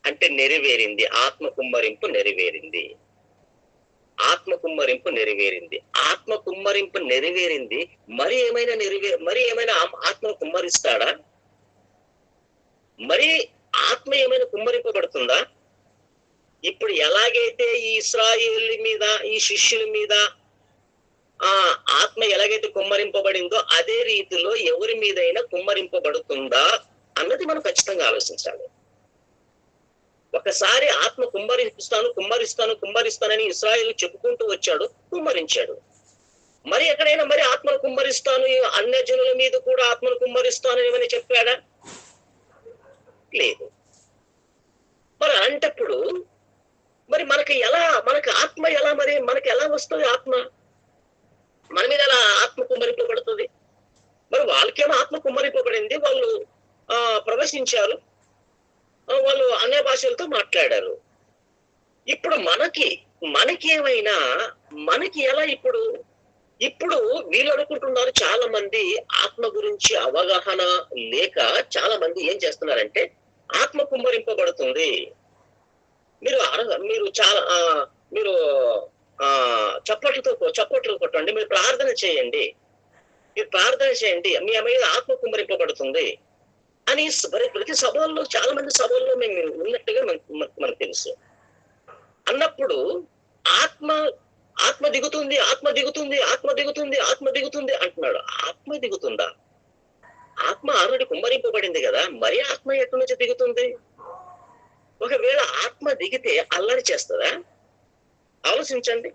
అంటే నెరవేరింది, ఆత్మ కుమ్మరింపు నెరవేరింది. ఆత్మ కుమ్మరింపు నెరవేరింది. మరి ఏమైనా ఆత్మ కుమ్మరిస్తాడా? మరి ఆత్మ ఏమైనా కుమ్మరింపబడుతుందా? ఇప్పుడు ఎలాగైతే ఈ ఇశ్రాయేలు మీద, ఈ శిష్యుల మీద ఆత్మ ఎలాగైతే కుమ్మరింపబడిందో అదే రీతిలో ఎవరి మీదైనా కుమ్మరింపబడుతుందా అన్నది మనం ఖచ్చితంగా ఆలోచించాలి. ఒకసారి ఆత్మ కుమ్మరిస్తానని ఇశ్రాయేలు చెప్పుకుంటూ వచ్చాడు, కుమ్మరించాడు. మరి ఎక్కడైనా మరి ఆత్మను కుమ్మరిస్తాను, అన్య జనుల మీద కూడా ఆత్మను కుమ్మరిస్తాను ఏమని చెప్పాడా? లేదు. మరి అంటప్పుడు మరి మనకి ఆత్మ ఎలా, మరి మనకి ఎలా వస్తుంది ఆత్మ? మన మీద ఎలా ఆత్మ కుమ్మరింపబడుతుంది? మరి వాళ్ళకేమో ఆత్మ కుమ్మరింపబడింది, వాళ్ళు ప్రవేశించారు, వాళ్ళు అన్య భాషలతో మాట్లాడారు. ఇప్పుడు మనకేమైనా మనకి ఎలా? ఇప్పుడు వీళ్ళు అనుకుంటున్నారు, చాలా మంది ఆత్మ గురించి అవగాహన లేక చాలా మంది ఏం చేస్తున్నారంటే ఆత్మ కుమ్మరింపబడుతుంది. మీరు చప్పట్లు కొట్టండి, మీరు ప్రార్థన చేయండి, మీ మీద ఆత్మ కుమ్మరింపబడుతుంది అని ప్రతి సభల్లో, చాలా మంది సభల్లో మేము ఉన్నట్టుగా మనకు తెలుసు. అన్నప్పుడు ఆత్మ దిగుతుంది అంటున్నాడు. ఆత్మ దిగుతుందా? ఆత్మ ఆల్రెడీ కుమ్మరింపబడింది కదా, మరి ఆత్మ ఎక్కడి నుంచి దిగుతుంది? ఒకవేళ ఆత్మ దిగితే అల్లరి చేస్తుందా? ఆలోచించండి.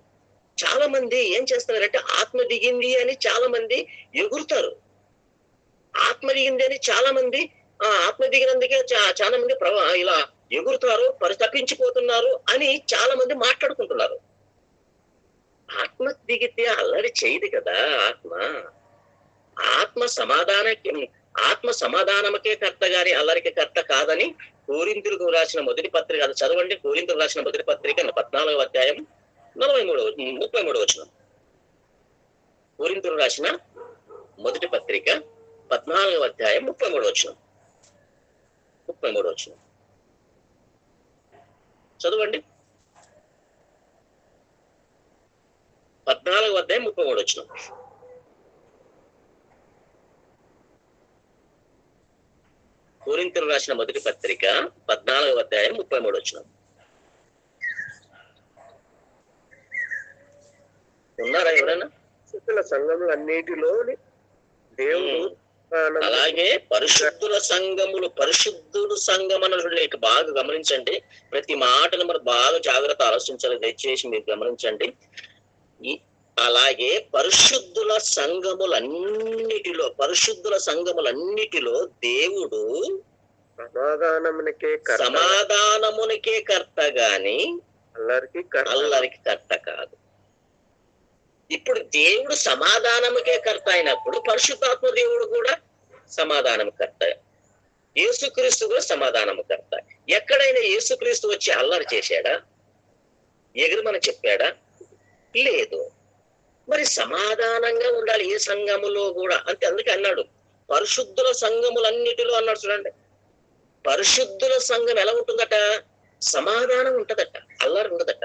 చాలా మంది ఏం చేస్తున్నారంటే ఆత్మ దిగింది అని చాలా మంది ఎగురుతారు. ఆత్మ దిగింది అని చాలా మంది, ఆత్మ దిగినందుకే చాలా మంది ఇలా ఎగురుతారు, తప్పించిపోతున్నారు అని చాలా మంది మాట్లాడుకుంటున్నారు. ఆత్మ దిగితే అల్లరి చేయదు కదా. ఆత్మ సమాధానమకే కర్త గాని అల్లరికి కర్త కాదని కొరింథీయులకు రాసిన మొదటి పత్రిక, అది చదవండి. కొరింథీయులకు రాసిన మొదటి పత్రిక 14వ అధ్యాయం 33వ వచనం. కొరింథీయులకు రాసిన మొదటి పత్రిక 14వ అధ్యాయం 33వ వచనం. చదవండి. 14వ అధ్యాయం 33వ వచనం. కొరింథీయులకు రాసిన మొదటి పత్రిక 14వ అధ్యాయం 33వ వచనం. ఉన్నారా ఎవరైనా? సంఘములన్నిటిలో దేవుడు అలాగే పరిశుద్ధుల సంఘం అన్నట్టు బాగా గమనించండి. ప్రతి మాటను మరి బాగా జాగ్రత్త ఆలోచించాలి. దయచేసి మీరు గమనించండి. అలాగే పరిశుద్ధుల సంఘములన్నిటిలో దేవుడు సమాధానమునికే కర్త గాని అల్లరికి కర్త కాదు. ఇప్పుడు దేవుడు సమాధానముకే కర్త అయినప్పుడు పరిశుద్ధాత్మ దేవుడు కూడా సమాధానం కర్త, యేసుక్రీస్తు కూడా సమాధానము కర్త. ఎక్కడైనా యేసుక్రీస్తు వచ్చి అల్లరి చేశాడా? ఎగురుమని చెప్పాడా? లేదు. మరి సమాధానంగా ఉండాలి ఏ సంఘములో కూడా అంతే. అందుకే అన్నాడు పరిశుద్ధుల సంఘములన్నిటిలో అన్నాడు. చూడండి, పరిశుద్ధుల సంఘం ఎలా ఉంటుందట? సమాధానం ఉంటదట, అల్లరి ఉండదట.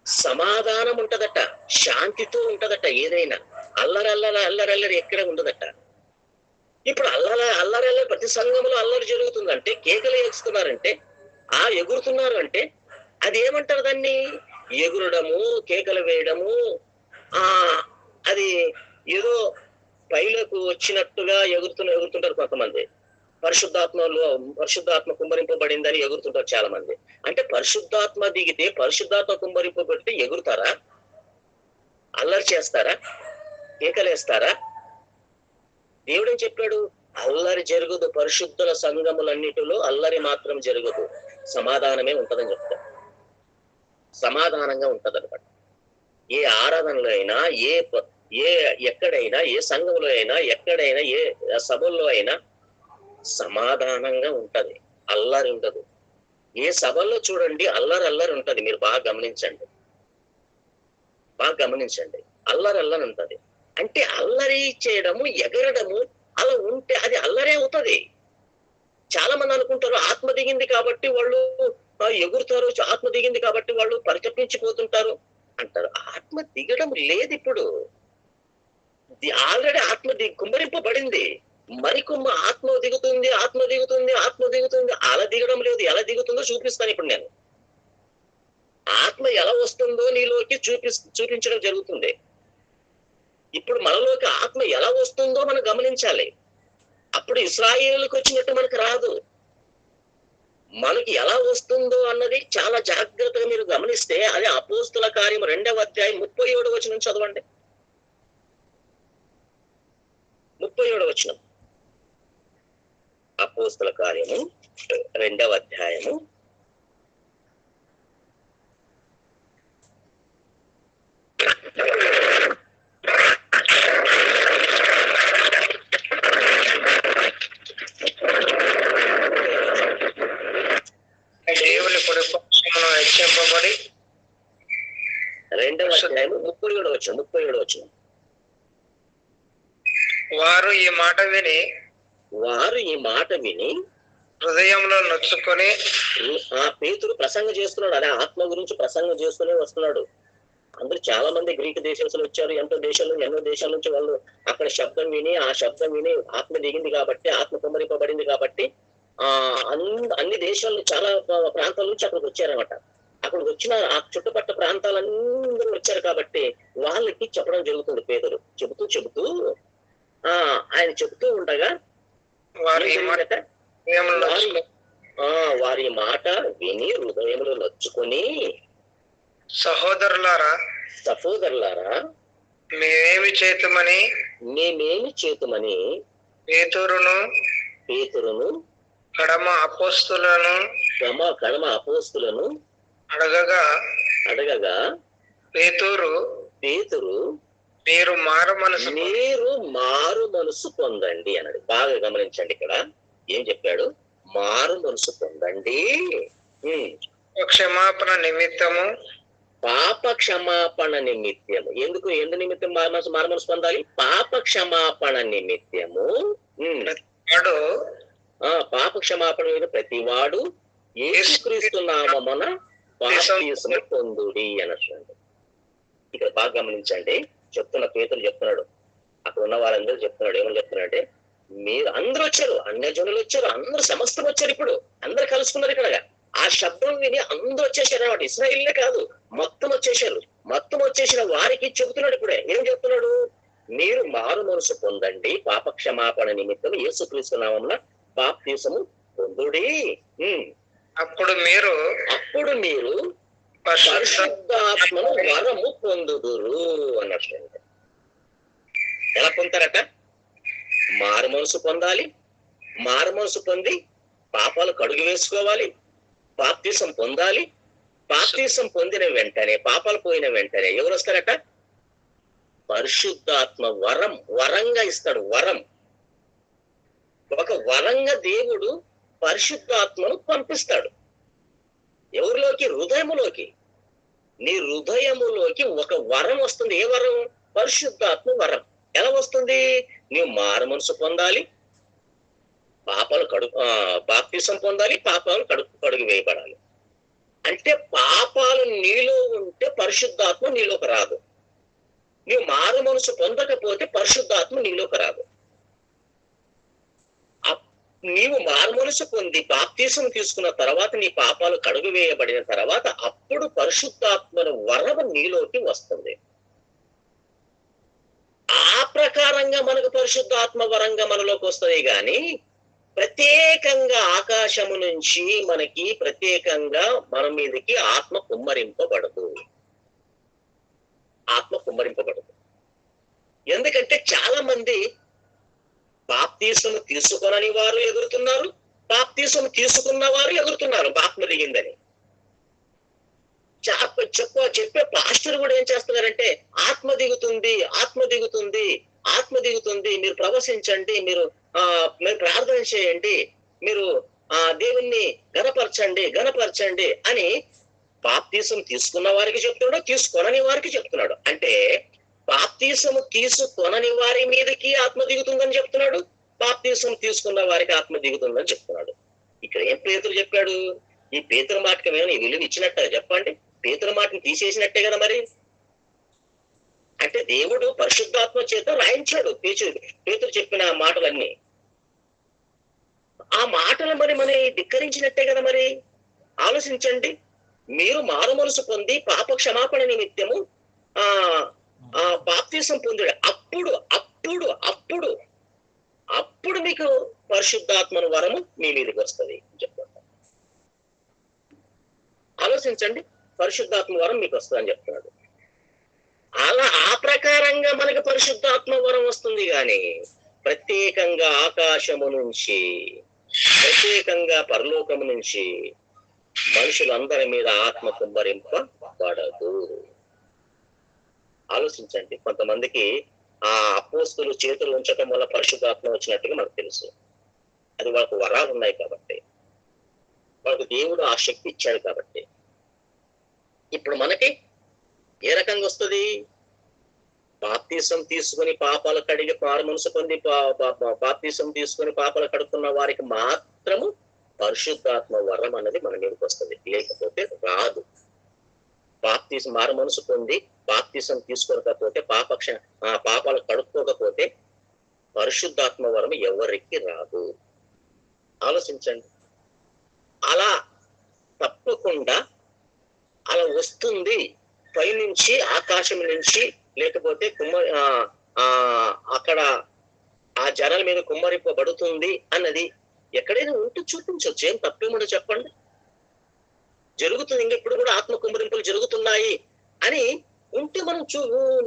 సమాధానం ఉంటదట, శాంతితో ఉంటదట. ఏదైనా అల్లరి ఎక్కడ ఉండదట. ఇప్పుడు అల్లరి ప్రతి సంఘంలో అల్లరి జరుగుతుందంటే, కేకలు వేస్తున్నారంటే, ఎగురుతున్నారు అంటే అది ఏమంటారు? దాన్ని ఎగురడము, కేకలు వేయడము, అది ఏదో పైలకు వచ్చినట్టుగా ఎగురుతుంటారు కొంతమంది. పరిశుద్ధాత్మ కుమ్మరింపబడిందని ఎగురుతుంటారు చాలా మంది. అంటే పరిశుద్ధాత్మ దిగితే, పరిశుద్ధాత్మ కుమ్మరింపబడితే ఎగురుతారా? అల్లరి చేస్తారా? కేకలేస్తారా? దేవుడు ఏం చెప్పాడు? అల్లరి జరగదు, పరిశుద్ధుల సంఘములన్నిటిలో అల్లరి మాత్రం జరగదు, సమాధానమే ఉంటదని చెప్తారు. సమాధానంగా ఉంటదన్నమాట. ఏ ఆరాధనలో అయినా, ఎక్కడైనా, ఏ సంఘంలో అయినా, ఎక్కడైనా, ఏ సభల్లో అయినా సమాధానంగా ఉంటది, అల్లరి ఉండదు. ఏ సభల్లో చూడండి అల్లరి ఉంటది. మీరు బాగా గమనించండి. అల్లరి ఉంటది. అంటే అల్లరి చేయడము, ఎగరడము అలా ఉంటే అది అల్లరే అవుతుంది. చాలా మంది అనుకుంటారు ఆత్మ దిగింది కాబట్టి వాళ్ళు ఎగురుతారు, ఆత్మ దిగింది కాబట్టి వాళ్ళు పరితపించిపోతుంటారు అంటారు. ఆత్మ దిగడం లేదు. ఇప్పుడు ఆల్రెడీ ఆత్మ కుమ్మరింపబడింది. ఆత్మ దిగుతుంది. అలా దిగడం లేదు. ఎలా దిగుతుందో చూపిస్తాను ఇప్పుడు నేను. ఆత్మ ఎలా వస్తుందో నీలోకి చూపించడం జరుగుతుంది. ఇప్పుడు మనలోకి ఆత్మ ఎలా వస్తుందో మనం గమనించాలి. అప్పుడు ఇశ్రాయేలుకి వచ్చినట్టు మనకు రాదు. మనకి ఎలా వస్తుందో అన్నది చాలా జాగ్రత్తగా మీరు గమనిస్తే, అదే అపోస్తుల కార్యం 2వ అధ్యాయం 37వ వచనం చదవండి. 37వ వచనం, అపోస్తుల కార్యము 2వ అధ్యాయము 2వ అధ్యాయము 37వ వచనం. వారు ఈ మాట విని హృదయంలో నొచ్చుకొని, పేతురు ప్రసంగం చేస్తున్నాడు. అదే ఆత్మ గురించి ప్రసంగం చేస్తూనే వస్తున్నాడు. అందరూ చాలా మంది గ్రీకు దేశంలో వచ్చారు. ఎన్నో దేశాల నుంచి వాళ్ళు అక్కడ శబ్దం విని, ఆ శబ్దం విని ఆత్మ దిగింది కాబట్టి, ఆత్మ కుమ్మరింపబడింది కాబట్టి అన్ని దేశాలు, చాలా ప్రాంతాల నుంచి అక్కడికి వచ్చారనమాట. అక్కడికి వచ్చిన ఆ చుట్టుపక్కల ప్రాంతాలందరూ వచ్చారు కాబట్టి వాళ్ళకి చెప్పడం జరుగుతుంది. పేదలు చెబుతూ ఆయన చెబుతూ ఉండగా వారి మాట విని హృదయంలో నొచ్చుకొని, సహోదరులారా మేమేమి చేతుమని పేతురును కడమ అపోస్తులను అడగగా పేతురు మీరు మారు మనసు పొందండి అన్నాడు. బాగా గమనించండి. ఇక్కడ ఏం చెప్పాడు? మారు మనసు పొందండి. క్షమాపణ నిమిత్తము, పాప క్షమాపణ నిమిత్తము. ఎందు నిమిత్తం మారు మనసు పొందాలి? పాప క్షమాపణ నిమిత్తము. పాప క్షమాపణ మీద ప్రతివాడు యేసుక్రీస్తు నామమున బాప్తిస్మము పొందుడి అన్నట్టు. ఇక్కడ బాగా గమనించండి. పేతురు చెప్తున్నాడు, అక్కడ ఉన్న వారందరూ చెప్తున్నాడు. ఏమని చెప్తున్నాడంటే, మీరు అందరూ వచ్చారు, అన్యజనులు వచ్చారు, అందరూ సమస్తం వచ్చారు. ఇప్పుడు అందరు కలుసుకున్నారు. ఇక్కడ ఆ శబ్దం విని అందరూ వచ్చేసారు అన్నమాట. ఇశ్రాయేలే కాదు, మొత్తం వచ్చేసారు. మొత్తం వచ్చేసిన వారికి చెబుతున్నాడు. ఇప్పుడే ఏం చెప్తున్నాడు? మీరు మారు మనసు పొందండి, పాప క్షమాపణ నిమిత్తం యేసుక్రీస్తు నామమున బాప్తిస్మము పొందుడి. అప్పుడు మీరు పరిశుద్ధాత్మను వరము పొందుదురు అన్నట్టు. ఎలా పొందుతారట? మారు మనసు పొందాలి, మారు మనసు పొంది పాపాలు కడుగు వేసుకోవాలి, బాప్తీసం పొందాలి. బాప్తీసం పొందిన వెంటనే, పాపాలు పోయిన వెంటనే ఎవరు వస్తారట? పరిశుద్ధాత్మ వరంగా ఇస్తాడు. వరం, ఒక వరంగా దేవుడు పరిశుద్ధాత్మను పంపిస్తాడు. ఎవరిలోకి? హృదయములోకి. నీ హృదయములోకి ఒక వరం వస్తుంది. ఏ వరం? పరిశుద్ధాత్మ వరం. ఎలా వస్తుంది? నీవు మారు మనసు పొందాలి, పాపాలు బాప్తీసం పొందాలి, పాపాలు కడుగు వేయబడాలి. అంటే పాపాలు నీలో ఉంటే పరిశుద్ధాత్మ నీలోకి రాదు. నీవు మారు మనసు పొందకపోతే పరిశుద్ధాత్మ నీలోకి రాదు. నీవు మారు మనసు పొంది బాప్తీసం తీసుకున్న తర్వాత, నీ పాపాలు కడుగు వేయబడిన తర్వాత, అప్పుడు పరిశుద్ధాత్మను వరం నీలోకి వస్తుంది. ఆ ప్రకారంగా మనకు పరిశుద్ధాత్మ వరంగా మనలోకి వస్తుంది. గాని ప్రత్యేకంగా ఆకాశము నుంచి మనకి ప్రత్యేకంగా మన మీదకి ఆత్మ కుమ్మరింపబడదు. ఆత్మ కుమ్మరింపబడదు. ఎందుకంటే చాలా మంది బాప్తీసం తీసుకొనని వారు ఎగురుతున్నారు, బాప్తీసం తీసుకున్న వారు ఎగురుతున్నారు ఆత్మ దిగిందని. చెప్పే పాస్టర్ కూడా ఏం చేస్తున్నారంటే, ఆత్మ దిగుతుంది, ఆత్మ దిగుతుంది, ఆత్మ దిగుతుంది, మీరు ప్రవశించండి, మీరు ప్రార్థన చేయండి, మీరు దేవుణ్ణి గణపరచండి అని బాప్తీసం తీసుకున్న వారికి చెప్తున్నాడు, తీసుకొనని వారికి చెప్తున్నాడు. అంటే బాప్తీసము తీసుకొనని వారి మీదకి ఆత్మ దిగుతుందని చెప్తున్నాడు, బాప్తీసం తీసుకున్న వారికి ఆత్మ దిగుతుందని చెప్తున్నాడు. ఇక్కడ ఏం పేతురు చెప్పాడు? ఈ పేతురు మాటకి ఏమైనా విలువ ఇచ్చినట్ట చెప్పండి? పేతురు మాటని తీసేసినట్టే కదా మరి. అంటే దేవుడు పరిశుద్ధాత్మ చేత రాయించాడు పేతురు చెప్పిన మాటలన్నీ. ఆ మాటలు మరి ధిక్కరించినట్టే కదా మరి. ఆలోచించండి. మీరు మారు మనసు పొంది పాప క్షమాపణ నిమిత్తము బాప్తీసం పొందాడు. అప్పుడు మీకు పరిశుద్ధాత్మను వరము మీ మీదకి వస్తుంది చెప్తాను. ఆలోచించండి. పరిశుద్ధాత్మ వరం మీకు వస్తుంది అని చెప్తున్నాడు. అలా ఆ ప్రకారంగా మనకు పరిశుద్ధాత్మ వరం వస్తుంది. గాని ప్రత్యేకంగా ఆకాశము నుంచి, ప్రత్యేకంగా పరలోకము నుంచి మనుషులందరి మీద ఆత్మ కుమ్మరింపబడదు. ఆలోచించండి. కొంతమందికి ఆ అపోస్తులు చేతులు ఉంచడం వల్ల పరిశుద్ధాత్మ వచ్చినట్టుగా మనకు తెలుసు. అది వాళ్ళకు వరాలు ఉన్నాయి కాబట్టి, వాళ్ళకు దేవుడు ఆ శక్తి ఇచ్చాడు కాబట్టి. ఇప్పుడు మనకి ఏ రకంగా వస్తుంది? బాప్తీసం తీసుకుని పాపాలు కడిగి మారు మనసు పొంది బాప్తీసం తీసుకుని పాపాలు కడుక్కున్న వారికి మాత్రము పరిశుద్ధాత్మ వరం అన్నది మన మీదకి వస్తుంది, లేకపోతే రాదు. బాప్తీసం మారు మనసు పొంది బాప్తీసం తీసుకోకపోతే, పాపాలు కడుక్కోకపోతే పరిశుద్ధాత్మ వరం ఎవరికి రాదు. ఆలోచించండి. అలా తప్పకుండా అలా వస్తుంది. పైనుంచి, ఆకాశం నుంచి, లేకపోతే అక్కడ ఆ జనాల మీద కుమ్మరింపబడుతుంది అన్నది ఎక్కడైనా ఉంటూ చూపించవచ్చు. ఏం తప్పేముండో చెప్పండి. జరుగుతుంది. ఇంకెప్పుడు కూడా ఆత్మ కుమ్మరింపులు జరుగుతున్నాయి అని ఉంటే మనం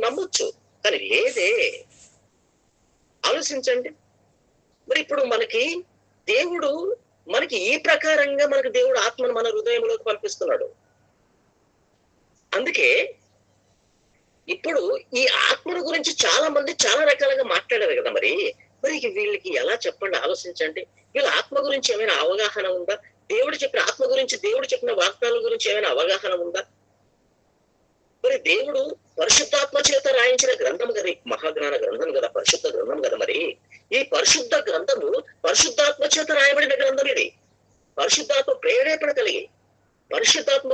నమ్మొచ్చు. కానీ లేదే. ఆలోచించండి. మరి ఇప్పుడు మనకి ఈ ప్రకారంగా దేవుడు ఆత్మను మన హృదయంలోకి పంపిస్తున్నాడు. అందుకే ఇప్పుడు ఈ ఆత్మను గురించి చాలా మంది చాలా రకాలుగా మాట్లాడారు కదా. మరి వీళ్ళకి ఎలా చెప్పండి? ఆలోచించండి. వీళ్ళ ఆత్మ గురించి ఏమైనా అవగాహన ఉందా? దేవుడు చెప్పిన ఆత్మ గురించి, దేవుడు చెప్పిన వాగ్దానాల గురించి ఏమైనా అవగాహన ఉందా? మరి దేవుడు పరిశుద్ధాత్మ చేత రాయించిన గ్రంథం కదా, మహాజ్ఞాన గ్రంథం కదా, పరిశుద్ధ గ్రంథం కదా. మరి ఈ పరిశుద్ధ గ్రంథము పరిశుద్ధాత్మ చేత రాయబడిన గ్రంథం. ఇది పరిశుద్ధాత్మ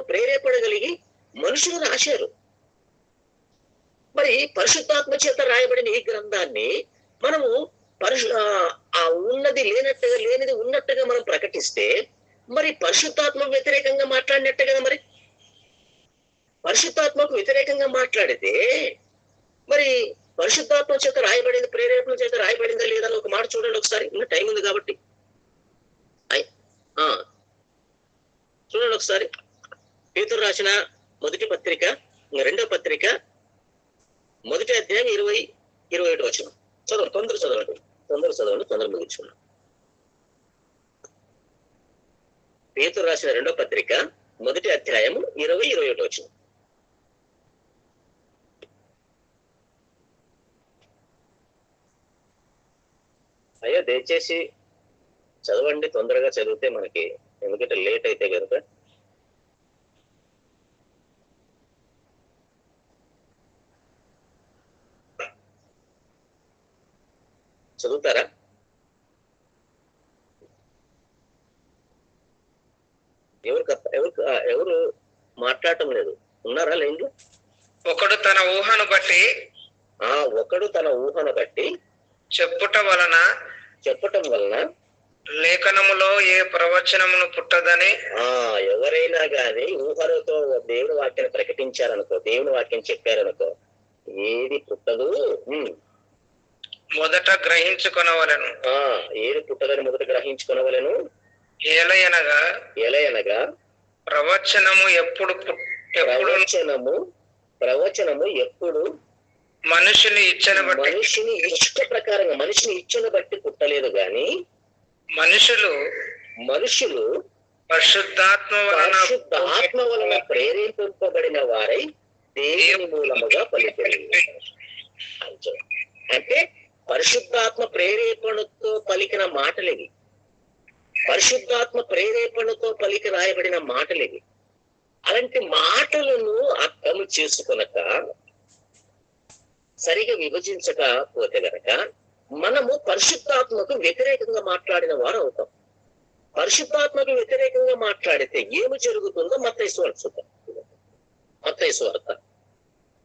ప్రేరేపణ కలిగి మనుషులు రాశారు. మరి పరిశుద్ధాత్మ చేత రాయబడిన ఈ గ్రంథాన్ని మనము ఉన్నది లేనట్టుగా, లేనిది ఉన్నట్టుగా మనం ప్రకటిస్తే మరి పరిశుద్ధాత్మ వ్యతిరేకంగా మాట్లాడినట్టే కదా. మరి పరిశుద్ధాత్మకు వ్యతిరేకంగా మాట్లాడితే మరి పరిశుద్ధాత్మ చేత రాయబడింది, ప్రేరేపణ చేత రాయబడిందా లేదా ఒక మాట చూడండి ఒకసారి. ఇంకా టైం ఉంది కాబట్టి చూడండి ఒకసారి. పేతురు రాసిన మొదటి పత్రిక, రెండో పత్రిక, మొదటి అధ్యాయం 20-21 వచనం చదవండి. తొందర ముగించుకున్నాం. పేతురు రాసిన రెండో పత్రిక మొదటి అధ్యాయము 20-21 వచనం. అయ్యా దయచేసి చదవండి, తొందరగా చదివితే మనకి, ఎందుకంటే లేట్ అయితే కనుక. చదువుతారా? ఎవరు మాట్లాడటం లేదు, ఉన్నారా లైన్లో? ఒకడు తన ఊహను బట్టి చెప్పటం వలన లేఖనములో ఏ ప్రవచనమును పుట్టదని. ఎవరైనా గాని ఊహలతో దేవుని వాక్యాన్ని ప్రకటించారనుకో, దేవుని వాక్యం చెప్పారనుకో, ఏది పుట్టదు. మొదట గ్రహించుకొనవలెను. ఏది పుట్టదని మొదట గ్రహించుకొనవలెను. ఎలయనగా ప్రవచనము ఎప్పుడు మనుషుని ఇచ్చిన బట్టి పుట్టలేదు గాని మనుషులు పరిశుద్ధాత్మ వలన ప్రేరేపింపబడిన వారై దేవుని మూలముగా పలికారు. అంటే పరిశుద్ధాత్మ ప్రేరేపణతో పలికిన మాటలేవి, పరిశుద్ధాత్మ ప్రేరేపణతో పలికి రాయబడిన మాటలేవి. అలాంటి మాటలను అర్థం చేసుకొనక, సరిగా విభజించకపోతే గనక మనము పరిశుద్ధాత్మకు వ్యతిరేకంగా మాట్లాడిన వారు అవుతాం. పరిశుద్ధాత్మకు వ్యతిరేకంగా మాట్లాడితే ఏమి జరుగుతుందో మత్తయి సువార్త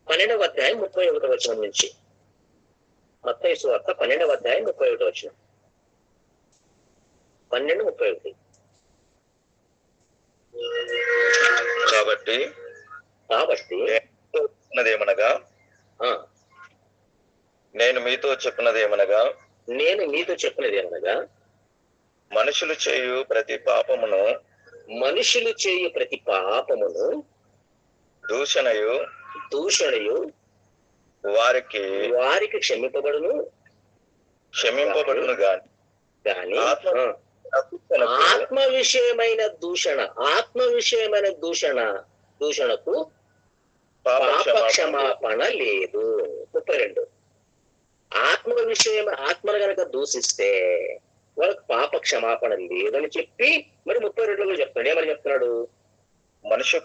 12వ అధ్యాయం 31వ వచనం నుంచి. మత్తయి సువార్త 12వ అధ్యాయం 31వ వచనం. 12:31. కాబట్టి నేను మీతో చెప్పినది ఏమనగా మనుషులు చేయు ప్రతి పాపమును దూషణయు వారికి క్షమింపబడును గాని ఆత్మ విషయమైన దూషణకు పాప క్షమాపణ లేదు. 32. ఆత్మను గనక దూషిస్తే వాళ్ళకి పాప క్షమాపణ లేదని చెప్పి మరి 32లో చెప్తాడు. ఏమని చెప్తున్నాడు? మనుష్య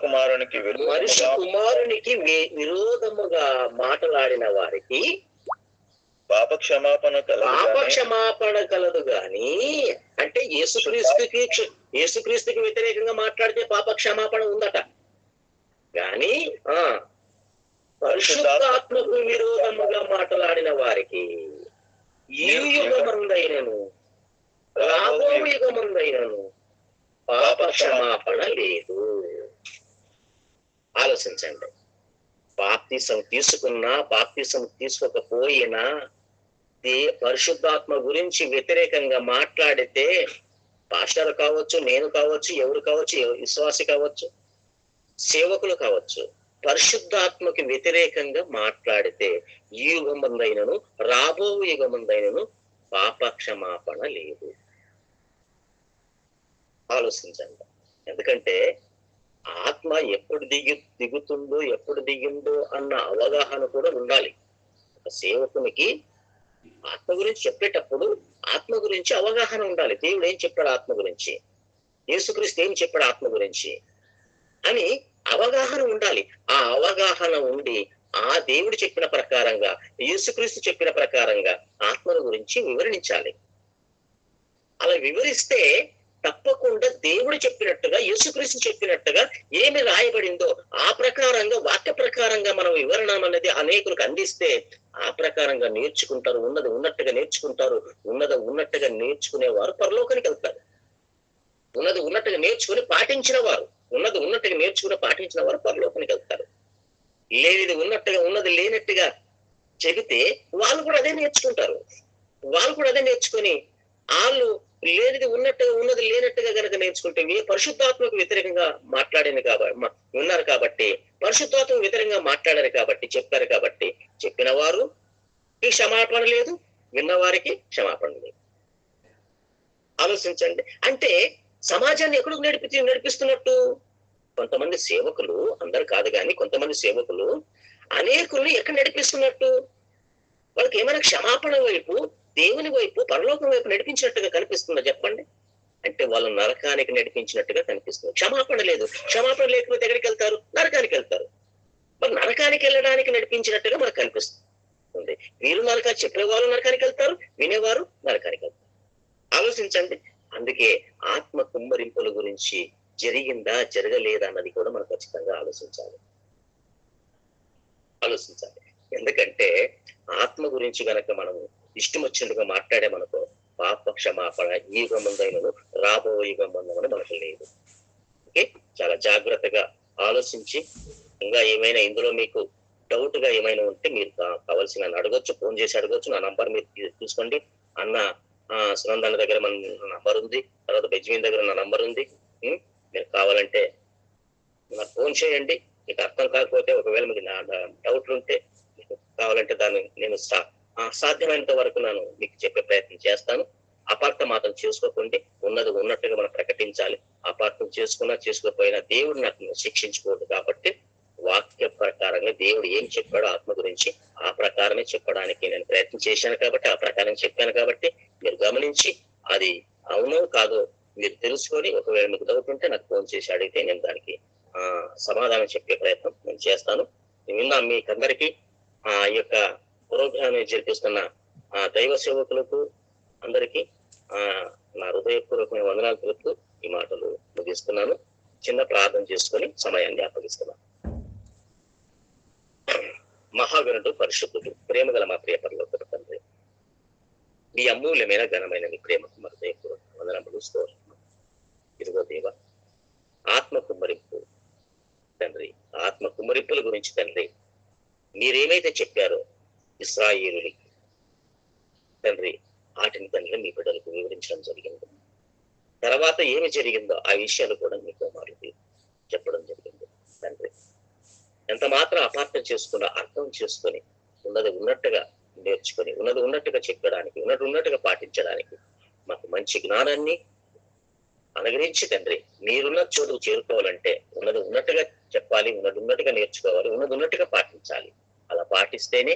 కుమారునికి విరోధముగా మాట్లాడిన వారికి పాప క్షమాపణ కలదు గాని, అంటే యేసుక్రీస్తుకి వ్యతిరేకంగా మాట్లాడితే పాప క్షమాపణ ఉందట. గాని పరిశుద్ధాత్మకు విరోధముగా మాట్లాడిన వారికి ఈ యుగమందైనను రాబో యుగమందైనను పాప క్షమాపణ లేదు. ఆలోచించండి. బాప్తిసం తీసుకున్నా, బాప్తిసం తీసుకోకపోయినా పరిశుద్ధాత్మ గురించి వ్యతిరేకంగా మాట్లాడితే, పాస్టర్ కావచ్చు, నేను కావచ్చు, ఎవరు కావచ్చు, విశ్వాసి కావచ్చు, సేవకులు కావచ్చు, పరిశుద్ధాత్మకి వ్యతిరేకంగా మాట్లాడితే ఈ యుగమందైనను రాబో యుగమందైనను పాప క్షమాపణ లేదు. ఆలోచించండి. ఎందుకంటే ఆత్మ ఎప్పుడు దిగుతుందో ఎప్పుడు దిగిందో అన్న అవగాహన కూడా ఉండాలి. ఒక సేవకునికి ఆత్మ గురించి చెప్పేటప్పుడు ఆత్మ గురించి అవగాహన ఉండాలి. దేవుడు ఏం చెప్పాడు ఆత్మ గురించి, యేసుక్రీస్తు ఏం చెప్పాడు ఆత్మ గురించి అని అవగాహన ఉండాలి. ఆ అవగాహన ఉండి ఆ దేవుడు చెప్పిన ప్రకారంగా, యేసుక్రీస్తు చెప్పిన ప్రకారంగా ఆత్మల గురించి వివరించాలి. అలా వివరిస్తే తప్పకుండా దేవుడు చెప్పినట్టుగా, యేసుక్రీస్తు చెప్పినట్టుగా ఏమి రాయబడిందో ఆ ప్రకారంగా, వాక్య ప్రకారంగా మనం వివరణ అనేది అనేకులకు అందిస్తే ఆ ప్రకారంగా నేర్చుకుంటారు. ఉన్నట్టుగా నేర్చుకుంటారు. ఉన్నట్టుగా నేర్చుకునేవారు పరలోకానికి వెళ్తారు. ఉన్నట్టుగా నేర్చుకుని పాటించిన వారు పరలోకానికి వెళ్తారు. లేనిది ఉన్నది లేనట్టుగా చెబితే వాళ్ళు కూడా అదే నేర్చుకుంటారు. వాళ్ళు కూడా అదే నేర్చుకుని వాళ్ళు లేనిది ఉన్నది లేనట్టుగా గనక నేర్చుకుంటే పరిశుద్ధాత్మకు వ్యతిరేకంగా ఉన్నారు కాబట్టి పరిశుద్ధాత్మ వ్యతిరేకంగా మాట్లాడారు కాబట్టి, చెప్పారు కాబట్టి, చెప్పిన వారికి క్షమాపణ లేదు, విన్నవారికి క్షమాపణ లేదు. ఆలోచించండి. అంటే సమాజాన్ని ఎక్కడికి నడిపిస్తున్నట్టు? కొంతమంది సేవకులు, అందరు కాదు కానీ కొంతమంది సేవకులు అనేకుల్ని ఎక్కడ నడిపిస్తున్నట్టు? వాళ్ళకి ఏమైనా క్షమాపణ వైపు, దేవుని వైపు, పరలోకం వైపు నడిపించినట్టుగా కనిపిస్తుందా చెప్పండి? అంటే వాళ్ళు నరకానికి నడిపించినట్టుగా కనిపిస్తుంది. క్షమాపణ లేదు. క్షమాపణ లేకపోతే ఎక్కడికి వెళ్తారు? నరకానికి వెళ్తారు. మరి నరకానికి వెళ్ళడానికి నడిపించినట్టుగా మనకు కనిపిస్తుంది. వీరు నరకానికి, చెప్పేవారు నరకానికి వెళ్తారు, వినేవారు నరకానికి వెళ్తారు. ఆలోచించండి. అందుకే ఆత్మ కుమ్మరింపుల గురించి జరిగిందా జరగలేదా అన్నది కూడా మనం ఖచ్చితంగా ఆలోచించాలి. ఎందుకంటే ఆత్మ గురించి గనక మనము ఇష్టం వచ్చినట్టుగా మాట్లాడేమనుకో, పాప క్షమాపణ ఈ యుగం ముందైనను రాబో యుగం ముందని మనకు లేదు. ఓకే, చాలా జాగ్రత్తగా ఆలోచించి, ఇంకా ఏమైనా ఇందులో మీకు డౌట్ గా ఏమైనా ఉంటే మీరు కావాల్సిన అడగొచ్చు, ఫోన్ చేసి అడగొచ్చు. నా నంబర్ మీరు చూసుకోండి. అన్న సునందన్న దగ్గర మన నంబర్ ఉంది, తర్వాత బెజ్మీన్ దగ్గర నా నంబర్ ఉంది. మీరు కావాలంటే నాకు ఫోన్ చేయండి. మీకు అర్థం కాకపోతే, ఒకవేళ మీకు డౌట్లు ఉంటే, కావాలంటే దాన్ని నేను సాధ్యమైనంత వరకు నేను మీకు చెప్పే ప్రయత్నం చేస్తాను. అపార్థం మాత్రం చేసుకోకండి. ఉన్నది ఉన్నట్టుగా మనం ప్రకటించాలి. అపార్థం చేసుకోకపోయినా దేవుడు నాకు శిక్షించకూడదు. కాబట్టి వాక్య ప్రకారంగా దేవుడు ఏం చెప్పాడో ఆత్మ గురించి ఆ ప్రకారమే చెప్పడానికి నేను ప్రయత్నం చేశాను. కాబట్టి ఆ ప్రకారం చెప్పాను. కాబట్టి మీరు గమనించి అది అవునో కాదో మీరు తెలుసుకొని, ఒకవేళ మీకు డౌట్ ఉంటే నాకు ఫోన్ చేసి అడిగితే నేను దానికి సమాధానం చెప్పే ప్రయత్నం నేను చేస్తాను. విన్నా మీకందరికీ ఈ యొక్క ప్రోగ్రామ్ జరిపిస్తున్న దైవ సేవకులకు అందరికీ నా హృదయపూర్వకమైన వందనాలు తెలుపుతూ ఈ మాటలు ముగిస్తున్నాను. చిన్న ప్రార్థన చేసుకొని సమయాన్ని అప్పగిస్తున్నాను. మహాగణుడు, పరిశుద్ధుడు, ప్రేమ గల మా ప్రియ పరలోక తండ్రి, మీ అమూల్యమైన ఘనమైన మీ ప్రేమకు మా హృదయపూర్వక వందనములు, స్తోత్రములు. ఇదిగో దేవ, ఆత్మ కుమ్మరింపు తండ్రి, ఆత్మ కుమ్మరింపుల గురించి తండ్రి మీరేమైతే చెప్పారో ఇశ్రాయేలులకి తండ్రి, వాటిని తండ్రి మీ బిడ్డలకు వివరించడం జరిగింది. తర్వాత ఏమి జరిగిందో ఆ విషయాలు కూడా మీ కుమారుడికి చెప్పడం జరిగింది తండ్రి. ఎంత మాత్రం అపార్థం చేసుకున్నా అర్థం చేసుకొని ఉన్నది ఉన్నట్టుగా నేర్చుకొని, ఉన్నది ఉన్నట్టుగా చెప్పడానికి, ఉన్నది ఉన్నట్టుగా పాటించడానికి మాకు మంచి జ్ఞానాన్ని అనుగ్రహించి తండ్రి, మీరున్న చోటుకు చేరుకోవాలంటే ఉన్నది ఉన్నట్టుగా చెప్పాలి, ఉన్నది ఉన్నట్టుగా నేర్చుకోవాలి, ఉన్నది ఉన్నట్టుగా పాటించాలి. అలా పాటిస్తేనే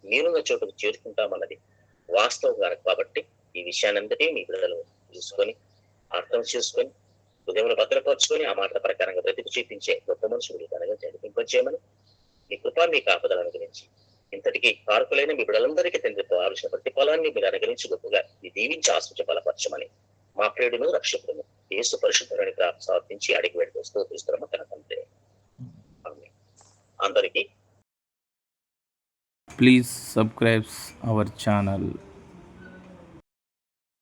మీరున్న చోటుకు చేరుకుంటామన్నది వాస్తవం. కాబట్టి ఈ విషయాన్నంతటి మీ బిడ్డలు చూసుకొని, అర్థం చేసుకొని, హృదయంలో భద్రపరుచుకొని, ఆ మాటల ప్రకారంగా బ్రతికి చూపించే గొప్ప మనుషులు కనుక జరిపింపచేయమని మీ కృప, మీ కాపుదల అనుగ్రహించి ఇంతటికి కారకులైన మీ బిడ్డలందరికీ తండ్రి ఆలోచన ప్రతిఫలాన్ని మీరు అనుగ్రహించి గొప్పగా మీ దీవించి ఆశ్రయ బలపరచమని మా ప్రియుడును రక్షకుడును యేసు పరిశుద్ధుని ప్రార్థించి అడిగి పెడుతూ స్తోత్రిస్తున్నాము తన తండ్రి. అందరికీ Please subscribe our channel.